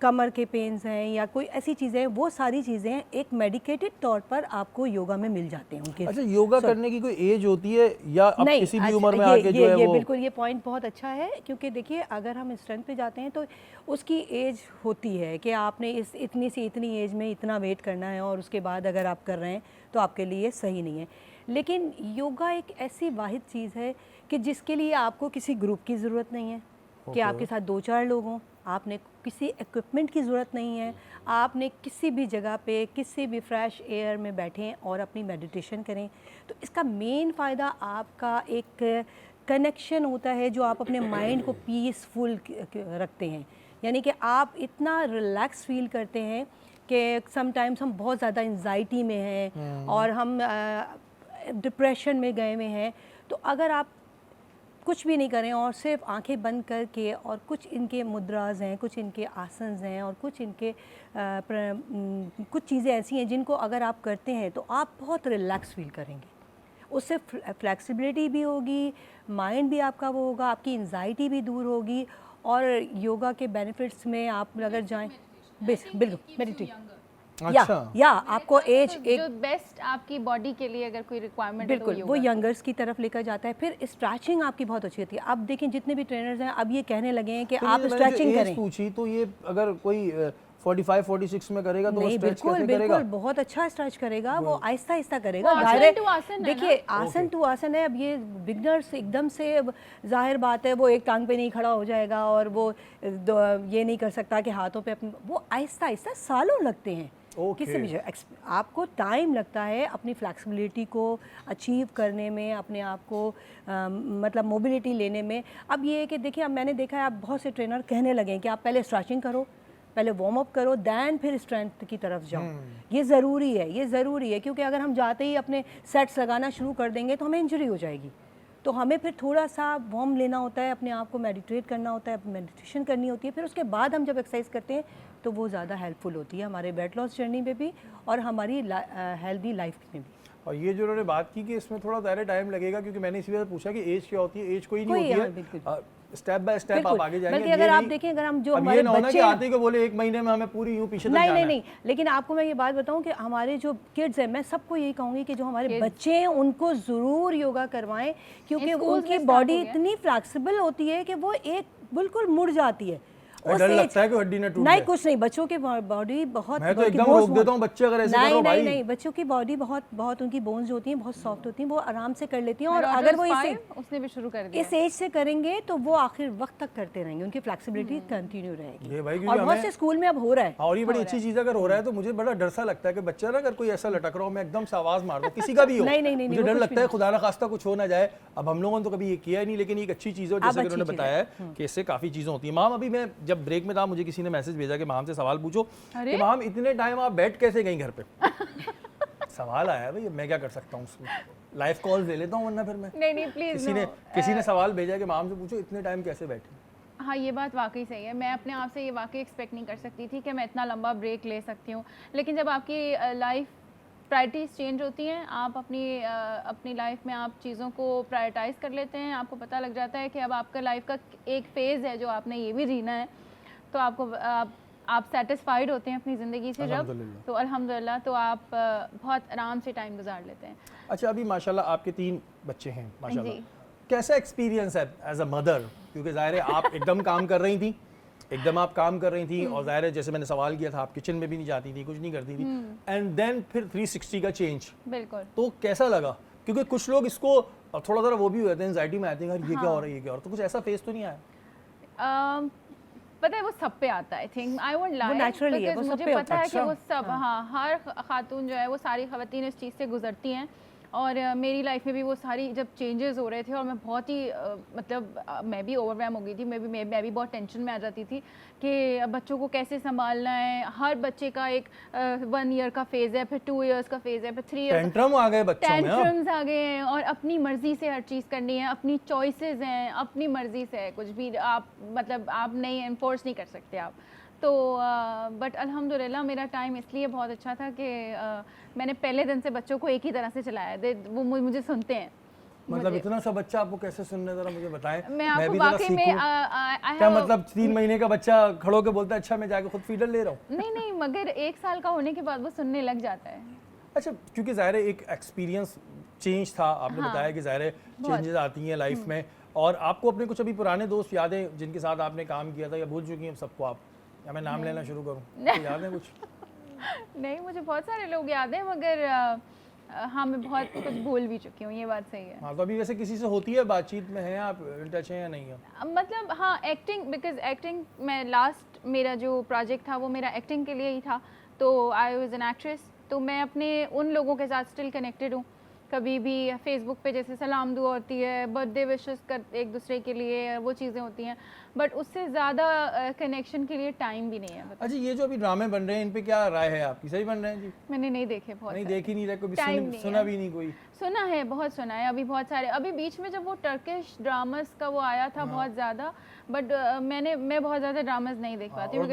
कमर के पेन्स हैं या कोई ऐसी चीज़ें हैं, वो सारी चीज़ें एक मेडिकेटेड तौर पर आपको योगा में मिल जाते हैं उनके। अच्छा, योगा करने की कोई एज होती है या अब नहीं, किसी भी अच्छा, उम्र में आके जो है ये वो? बिल्कुल, ये पॉइंट बहुत अच्छा है, क्योंकि देखिए अगर हम स्ट्रेंथ पे जाते हैं तो उसकी एज होती है कि आपने इस इतनी सी इतनी एज में इतना वेट करना है, और उसके बाद अगर आप कर रहे हैं तो आपके लिए सही नहीं है। लेकिन योगा एक ऐसी वाहिद चीज़ है कि जिसके लिए आपको किसी ग्रुप की ज़रूरत नहीं है, कि आपके साथ 2-4 लोग हों, आपने किसी इक्विपमेंट की ज़रूरत नहीं है, आपने किसी भी जगह पे किसी भी फ्रेश एयर में बैठें और अपनी मेडिटेशन करें। तो इसका मेन फ़ायदा आपका एक कनेक्शन होता है जो आप अपने माइंड को पीसफुल रखते हैं, यानी कि आप इतना रिलैक्स फील करते हैं कि समटाइम्स हम बहुत ज़्यादा एंजाइटी में हैं और हम डिप्रेशन में गए हुए हैं, तो अगर आप कुछ भी नहीं करें और सिर्फ आंखें बंद करके, और कुछ इनके मुद्राज हैं, कुछ इनके आसन्स हैं, और कुछ इनके कुछ चीज़ें ऐसी हैं जिनको अगर आप करते हैं तो आप बहुत रिलैक्स फील करेंगे। उससे फ्लेक्सिबिलिटी भी होगी, माइंड भी आपका वो होगा, आपकी एंजाइटी भी दूर होगी, और योगा के बेनिफिट्स में आप अगर जाएं, बिल्कुल मेडिटेशन, या आपको एज एक जो बेस्ट आपकी बॉडी के लिए अगर कोई रिक्वायरमेंट है तो बिल्कुल वो यंगर्स की तरफ लेकर जाता है। फिर स्ट्रेचिंग आपकी बहुत अच्छी होती है। अब देखें जितने भी ट्रेनर्स हैं अब ये कहने लगे हैं कि आप स्ट्रेचिंग करें। पूछी तो ये अगर कोई 45-46 में करेगा तो नहीं, स्ट्रेच बिल्कुल कैसे करेगा? बिल्कुल बहुत अच्छा स्ट्रेच करेगा वो, आहिस्ता आहिस्ता करेगा। आसन टू आसन है देखिए आसन टू आसन है। अब ये बिगनर्स एकदम से, जाहिर बात है वो एक टांग पे नहीं खड़ा हो जाएगा और वो ये नहीं कर सकता कि हाथों पे अपने, वो आहिस्ता आहिस्ता सालों लगते हैं। किसी भी आपको टाइम लगता है अपनी फ्लैक्सिबिलिटी को अचीव करने में, अपने आप को मतलब मोबिलिटी लेने में। अब ये है कि देखिए, अब मैंने देखा है अब बहुत से ट्रेनर कहने लगे हैं कि आप पहले स्ट्रेचिंग करो, पहले वार्म अप करो, दैन फिर स्ट्रेंथ की तरफ जाओ। ये ज़रूरी है, ये ज़रूरी है, क्योंकि अगर हम जाते ही अपने सेट्स लगाना शुरू कर देंगे तो हमें इंजरी हो जाएगी। तो हमें फिर थोड़ा सा वार्म लेना होता है, अपने आप को मेडिटेट करना होता है, मेडिटेशन करनी होती है, फिर उसके बाद हम जब एक्सरसाइज करते हैं तो वो ज़्यादा हेल्पफुल होती है हमारे वेट लॉस जर्नी में भी और हमारी हेल्दी लाइफ में भी। और ये जो उन्होंने बात की कि इसमें थोड़ा ज़्यादा टाइम लगेगा, क्योंकि मैंने इसी वजह से पूछा कि एज क्या होती है। एज कोई नहीं होती है, स्टेप बाय स्टेप आप आगे जाएंगे। बल्कि अगर आप देखें, अगर हम जो हमारे बच्चे आते को बोले 1 महीने में हमें पूरी यूं पीछे तक जाना है। नहीं, लेकिन आपको मैं ये बात बताऊं कि हमारे जो किड्स हैं, मैं सबको यही कहूँगी कि जो हमारे बच्चे हैं उनको ज़रूर योगा करवाएं, क्योंकि उनकी बॉडी इतनी फ्लेक्सिबल होती है कि वो एक बिल्कुल मुड़ जाती है। डर लगता है कि हड्डी ना टूट नहीं, कुछ नहीं, बच्चों की बॉडी बहुत, मैं तो एकदम रोक देता हूं बच्चे अगर ऐसे करो भाई। नहीं, बच्चों की बॉडी बहुत उनकी बोन्स होती हैं बहुत सॉफ्ट होती हैं, वो आराम से कर लेती हैं। और अगर वो उसने भी शुरू कर दिया, इस एज से करेंगे तो वो आखिर वक्त तक करते रहेंगे, उनकी फ्लेक्सिबिलिटी कंटिन्यू रहेगी। ये भाई और बहुत से स्कूल में अब हो रहा है। और ये बड़ी अच्छी चीज़ अगर हो रहा है तो मुझे बड़ा डर सा लगता है कि बच्चा ना अगर कोई ऐसा लटक रहा हो, मैं एकदम से आवाज़ मार दूं, किसी का भी हो। नहीं, मुझे डर लगता है खुदा ना खास्ता कुछ हो ना जाए। अब हम लोगों ने तो कभी ये किया ही नहीं, लेकिन एक अच्छी चीज़ है जैसे कि उन्होंने बताया है कि इससे काफ़ी चीज़ें होती हैं। माम, अभी मैं जब ब्रेक में था मुझे किसी ने मैसेज भेजा कि माम से सवाल पूछो कि माम इतने टाइम आप बैठ कैसे गई घर पे। सवाल आया है भाई, मैं क्या कर सकता हूँ उसमें, लाइव कॉल ले लेता हूँ, वरना फिर मैं नहीं प्लीज। किसी ने सवाल भेजा कि माम से पूछो इतने टाइम कैसे बैठे। हाँ, ये बात वाकई सही है। मैं अपने आप से ये वाकई एक्सपेक्ट नहीं कर सकती थी कि मैं इतना लंबा ब्रेक ले सकती हूँ, लेकिन जब आपकी लाइफ प्रायोरिटीज़ चेंज होती हैं, आप अपनी लाइफ में आप चीज़ों को प्रायोरिटाइज़ कर लेते हैं, आपको पता लग जाता है कि अब आपका लाइफ का एक फ़ेज़ है जो आपने ये भी जीना है, तो आप सेटिस्फाइड होते हैं अपनी ज़िंदगी से जब, तो अल्हम्दुलिल्लाह, तो आप बहुत आराम से टाइम गुजार लेते हैं। अच्छा, अभी माशाल्लाह आपके 3 बच्चे हैं माशाल्लाह, कैसा एक्सपीरियंस है एज अ मदर? क्योंकि ज़ाहिर है आप एकदम काम कर रही थी, और ज़ाहिर है जैसे मैंने सवाल किया था, आप किचन में भी नहीं जाती थी, कुछ नहीं करती थी, एंड देन फिर 360 का चेंज। बिल्कुल। तो कैसा लगा? क्योंकि कुछ लोग इसको थोड़ा सा वो भी हो जाते हैं, एंजाइटी में आते हैं, ये क्या हो रहा है, ये क्या हो रहा है, तो कुछ ऐसा फेस तो नहीं आया? पता है वो सब पे आता है, I think, I won't lie, naturally है, वो सब पे पता है कि वो सब, हाँ, हर खातून जो है वो सारी खवातीन इस चीज़ से गुजरती हैं। और मेरी लाइफ में भी वो सारी जब चेंजेस हो रहे थे और मैं बहुत ही मतलब मैं भी ओवरवेम हो गई थी, मैं भी बहुत टेंशन में आ जाती थी कि बच्चों को कैसे संभालना है। हर बच्चे का एक 1 ईयर का फेज़ है, फिर 2 इयर्स का फेज़ है, फिर 3 ईयर टेंट्रम आ गए बच्चों में, टेंट्रम्स आ गए हैं, और अपनी मर्जी से हर चीज़ करनी है, अपनी चॉइसेस हैं, अपनी मर्जी से है, कुछ भी आप मतलब आप नहीं एनफोर्स नहीं कर सकते आप। तो बट अल्हम्दुलिल्लाह मेरा टाइम इसलिए बहुत अच्छा था कि मैंने पहले दिन से बच्चों को एक ही तरह से चलाया, वो मुझे सुनते हैं। मतलब इतना सा बच्चा आपको कैसे सुनने, जरा मुझे बताएं। मैं आपको वाकई में क्या मतलब 3 महीने का बच्चा खड़ो के बोलता है अच्छा मैं जाके खुद फीडर ले रहा हूँ? नहीं, मगर 1 साल का होने के बाद वो सुनने लग जाता है। अच्छा, क्योंकि ज़ाहिर है एक एक्सपीरियंस चेंज था, आपने बताया कि ज़ाहिर है चेंजेस आती हैं लाइफ में, और आपको अपने कुछ अभी पुराने दोस्त याद हैं जिनके साथ आपने काम किया था, या भूल चुकी हैं सबको आप, या मैं नाम लेना शुरू करूँ? तो याद है कुछ? नहीं, मुझे बहुत सारे लोग याद हैं, मगर हाँ, मैं बहुत कुछ भूल भी चुकी हूँ, ये बात सही है। हाँ, तो अभी वैसे किसी से होती है बातचीत में, हैं आप इन टच हैं या नहीं है? मतलब हाँ, एक्टिंग, बिकॉज एक्टिंग में लास्ट मेरा जो प्रोजेक्ट था वो मेरा एक्टिंग के लिए ही था, तो आई वाज एन एक्ट्रेस, तो मैं अपने उन लोगों के साथ स्टिल कनेक्टेड हूँ। कभी भी फेसबुक पे जैसे सलाम दुआ होती है, बर्थडे विशेस कर एक दूसरे के लिए, वो चीज़ें होती हैं, बट उससे ज़्यादा कनेक्शन के लिए टाइम भी नहीं है। अच्छा, ये जो अभी ड्रामे बन रहे हैं इन पे क्या राय है आपकी? सही बन रहे हैं जी? मैंने नहीं देखे, बहुत नहीं देख ही नहीं रहे, कभी सुना भी नहीं कोई? सुना है, बहुत सुना है, अभी बहुत सारे, अभी बीच में जब वो टर्किश ड्रामास का वो आया था बहुत ज़्यादा, बट मैं बहुत ज़्यादा ड्रामास नहीं देख पाती हूँ।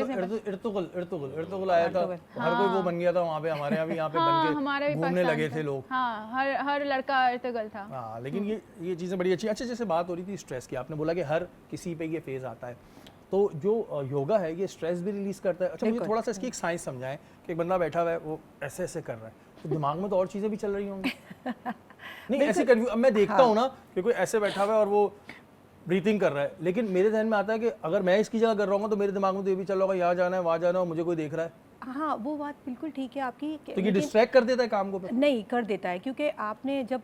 इर्तुगल आया था, हर कोई वो बन गया था वहाँ पे, हमारे यहाँ भी यहाँ पे बन के घूमने लगे थे लोग। हाँ, हर लड़का इर्तुगल था। हाँ, लेकिन ये चीज़ें बड़ी अच्छी। अच्छा, जैसे बात हो रही थी स्ट्रेस की, आपने बोला कि हर किसी पे ये फेज़ आता है, तो जो योगा है ये स्ट्रेस भी रिलीज करता है। अच्छा, मुझे थोड़ा सा इसकी एक साइंस समझाएं कि एक बंदा बैठा हुआ है, वो ऐसे ऐसे कर रहा है, तो दिमाग में तो और चीज़ें भी चल रही होंगी। नहीं, ऐसे अब मैं देखता हूँ ना कि कोई ऐसे बैठा हुआ है और वो ब्रीथिंग कर रहा है, लेकिन मेरे ध्यान में आता है कि अगर मैं इसकी जगह कर रहा हूँ तो मेरे दिमाग में तो ये भी चल रहा होगा, यहाँ जाना है, वहाँ जाना है, मुझे कोई देख रहा है। हाँ, वो बात बिल्कुल ठीक है आपकी। तो ये डिस्ट्रैक्ट कर देता है काम को? नहीं कर देता है, क्योंकि आपने जब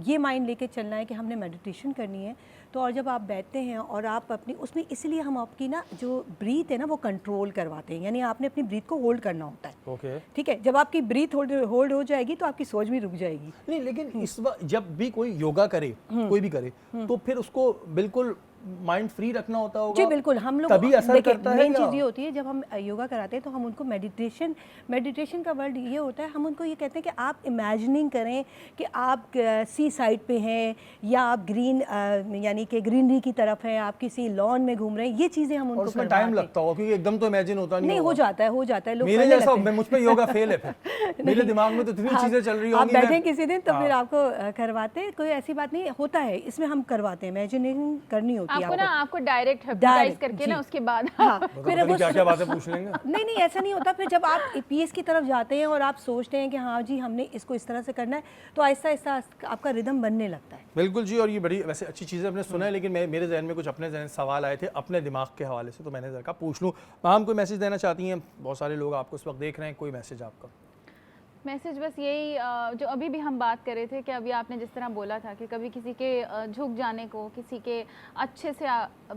ये माइंड लेके चलना है कि हमने मेडिटेशन करनी है, तो और जब आप बैठते हैं और आप अपनी उसमें, इसलिए हम आपकी ना जो ब्रीथ है ना वो कंट्रोल करवाते हैं, यानी आपने अपनी ब्रीथ को होल्ड करना होता है। ओके, ठीक है, जब आपकी ब्रीथ होल्ड हो जाएगी तो आपकी सोच भी रुक जाएगी। नहीं, लेकिन इस बार जब भी कोई योगा करे, कोई भी करे, तो फिर उसको बिल्कुल माइंड फ्री रखना होता होगा? जी बिल्कुल, हम लोग तभी असर करता है। मेन चीज़ ये होती है जब हम योगा कराते हैं तो हम उनको मेडिटेशन का वर्ड ये होता है, हम उनको ये कहते हैं कि आप इमेजिनिंग करें कि आप सी साइड पे हैं या आप ग्रीन यानी कि ग्रीनरी की तरफ हैं, आप किसी लॉन में घूम रहे हैं, ये चीज़ें हम उनको उसमें टाइम लगता होगा क्योंकि एकदम तो इमेजिन होता नहीं हो जाता है लोग मेरे जैसा मुझ पे योगा फेल है फिर मेरे दिमाग में तो इतनी चीजें चल रही होंगी। आप बैठे किसी दिन तो फिर आपको करवाते हैं, कोई ऐसी बात नहीं होता है, इसमें हम करवाते हैं, इमेजिनेशन करनी होती है आपको डायरेक्ट हिप्नोटाइज करके ना उसके बाद फिर वो क्या बातें पूछ लेंगे। नहीं ऐसा नहीं होता। फिर जब आप पीस की तरफ जाते हैं और आप सोचते हैं कि हाँ जी हमने इसको इस तरह से करना है तो आहिस्ता आहिस्ता आपका रिदम बनने लगता है। बिल्कुल जी, और ये बड़ी वैसे अच्छी चीज़ें आपने सुना है, लेकिन मेरे जहन में कुछ अपने जहन सवाल आए थे अपने दिमाग के हवाले से, तो मैंने जरा कहा पूछ लूँ। मैम कोई मैसेज देना चाहती हैं? बहुत सारे लोग आपको इस वक्त देख रहे हैं, कोई मैसेज आपका? मैसेज बस यही जो अभी भी हम बात कर रहे थे कि अभी आपने जिस तरह बोला था कि कभी किसी के झुक जाने को, किसी के अच्छे से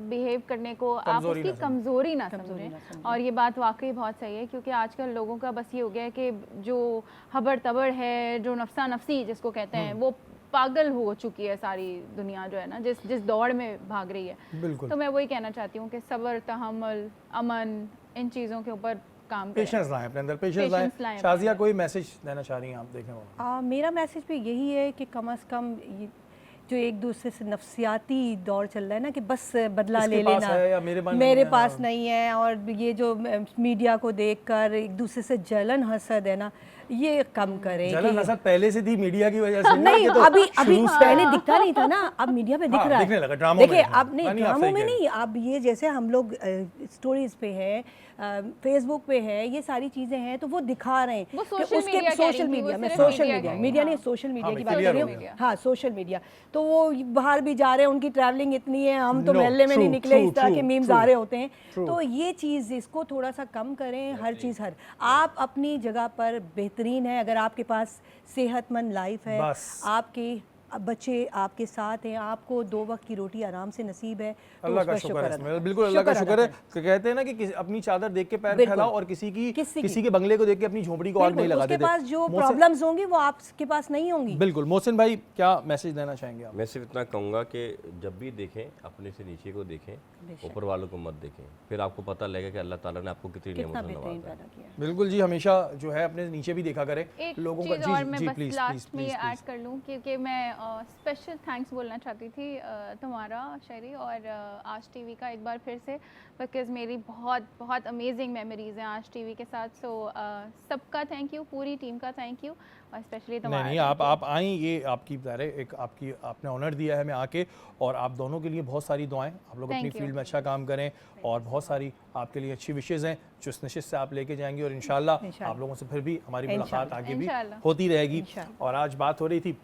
बिहेव करने को आप उसकी कमज़ोरी ना समझें, और ये बात वाकई बहुत सही है क्योंकि आजकल लोगों का बस ये हो गया है कि जो हबड़ तबड़ है, जो नफ्सा नफ्सी जिसको कहते हैं, वो पागल हो चुकी है सारी दुनिया जो है ना, जिस दौड़ में भाग रही है। तो मैं वही कहना चाहती हूँ कि सब्र, तहम्मुल, अमन, इन चीज़ों के ऊपर काम करें, पेशेंस लाएं अपने अंदर, पेशेंस लाएं। शाजिया कोई मैसेज देना चाह रही हैं आप? देखने वाला मेरा मैसेज भी यही है कि कम से कम जो एक दूसरे से नफ्सियाती दौर चल रहा है ना कि बस बदला ले लेना, मेरे पास नहीं है, और ये जो मीडिया को देखकर एक दूसरे से जलन हसद है ना, ये कम करें। जलन हसद पहले से थी मीडिया की वजह से नहीं, तो अभी पहले दिखता नहीं था ना, अब मीडिया पे दिख रहा है, दिखने लगा ड्रामों देखिए अब नहीं ड्रामों में नहीं, अब ये जैसे हम लोग स्टोरीज पे है, फेसबुक पे है, ये सारी चीजें हैं तो वो दिखा रहे हैं सोशल मीडिया मीडिया नहीं, सोशल मीडिया की बात कर रही हूँ। हाँ, सोशल मीडिया, तो वो बाहर भी जा रहे हैं, उनकी ट्रैवलिंग इतनी है, हम तो महल्ले में नहीं निकले, इस तरह के मीम्स आ रहे होते हैं। तो ये चीज़ इसको थोड़ा सा कम करें। हर चीज़ आप अपनी जगह पर बेहतरीन है, अगर आपके पास सेहतमंद लाइफ है, आपके बच्चे आपके साथ हैं, आपको 2 वक्त की रोटी आराम से नसीब है, तो अल्लाह का शुक्र है। बिल्कुल अल्लाह का शुक्र है। तो कहते हैं ना कि अपनी चादर देख के पैर फैलाओ और किसी के बंगले को देख के अपनी झोपड़ी को आग नहीं लगा देते। उसके पास जो प्रॉब्लम्स होंगी वो आपके पास नहीं होंगी। बिल्कुल। मोहसिन भाई क्या मैसेज देना चाहेंगे आप? मैं सिर्फ इतना कहूँगा कि जब भी देखें अपने से नीचे को देखें, ऊपर वालों को मत देखें, फिर आपको पता लगेगा कि अल्लाह ताला ने आपको कितनी नेमतों से नवाजा है। बिल्कुल जी, हमेशा जो है अपने नीचे भी देखा करें लोगों का। जी, और मैं बस लास्ट में ऐड कर लूँ क्योंकि मैं स्पेशल थैंक्स बोलना चाहती थी तुम्हारा शायरी और आज टीवी का एक बार फिर से, बिकॉज मेरी बहुत बहुत अमेजिंग मेमोरीज हैं आज टीवी के साथ। सो सबका थैंक यू, पूरी टीम का थैंक यू, और स्पेशली तुम्हारा। नहीं, आप आई, ये आपकी एक आपने ऑनर दिया है मैं आके, और आप दोनों के लिए बहुत सारी दुआएं। आप लोग अपनी फील्ड में अच्छा काम करें और बहुत सारी आपके लिए अच्छी विशेज़ हैं जो इस नशिस्त से आप लेके जाएंगे, और इंशाल्लाह आप लोगों से फिर भी हमारी मुलाकात आगे भी होती रहेगी। और आज बात हो रही थी,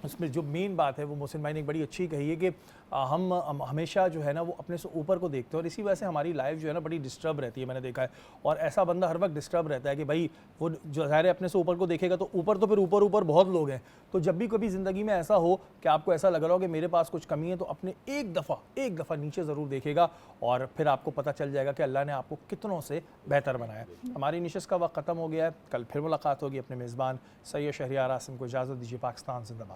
उसमें जो मेन बात है वो मोहसिन भाई ने एक बड़ी अच्छी कही है कि हम हमेशा जो है ना वो अपने से ऊपर को देखते हैं, और इसी वजह से हमारी लाइफ जो है ना बड़ी डिस्टर्ब रहती है, मैंने देखा है। और ऐसा बंदा हर वक्त डिस्टर्ब रहता है कि भाई वो जो ज़ाहिर है अपने से ऊपर को देखेगा तो ऊपर तो फिर ऊपर बहुत लोग हैं। तो जब भी कभी ज़िंदगी में ऐसा हो कि आपको ऐसा लग रहा हो कि मेरे पास कुछ कमी है, तो अपने एक दफ़ा नीचे ज़रूर देखेगा, और फिर आपको पता चल जाएगा कि अल्लाह ने आपको कितनों से बेहतर बनाया। हमारी निशस्त का वक्त ख़त्म हो गया है, कल फिर मुलाकात होगी। अपने मेज़बान सैयद शहरियार आसिम को इजाज़त दीजिए। पाकिस्तान जिंदाबाद।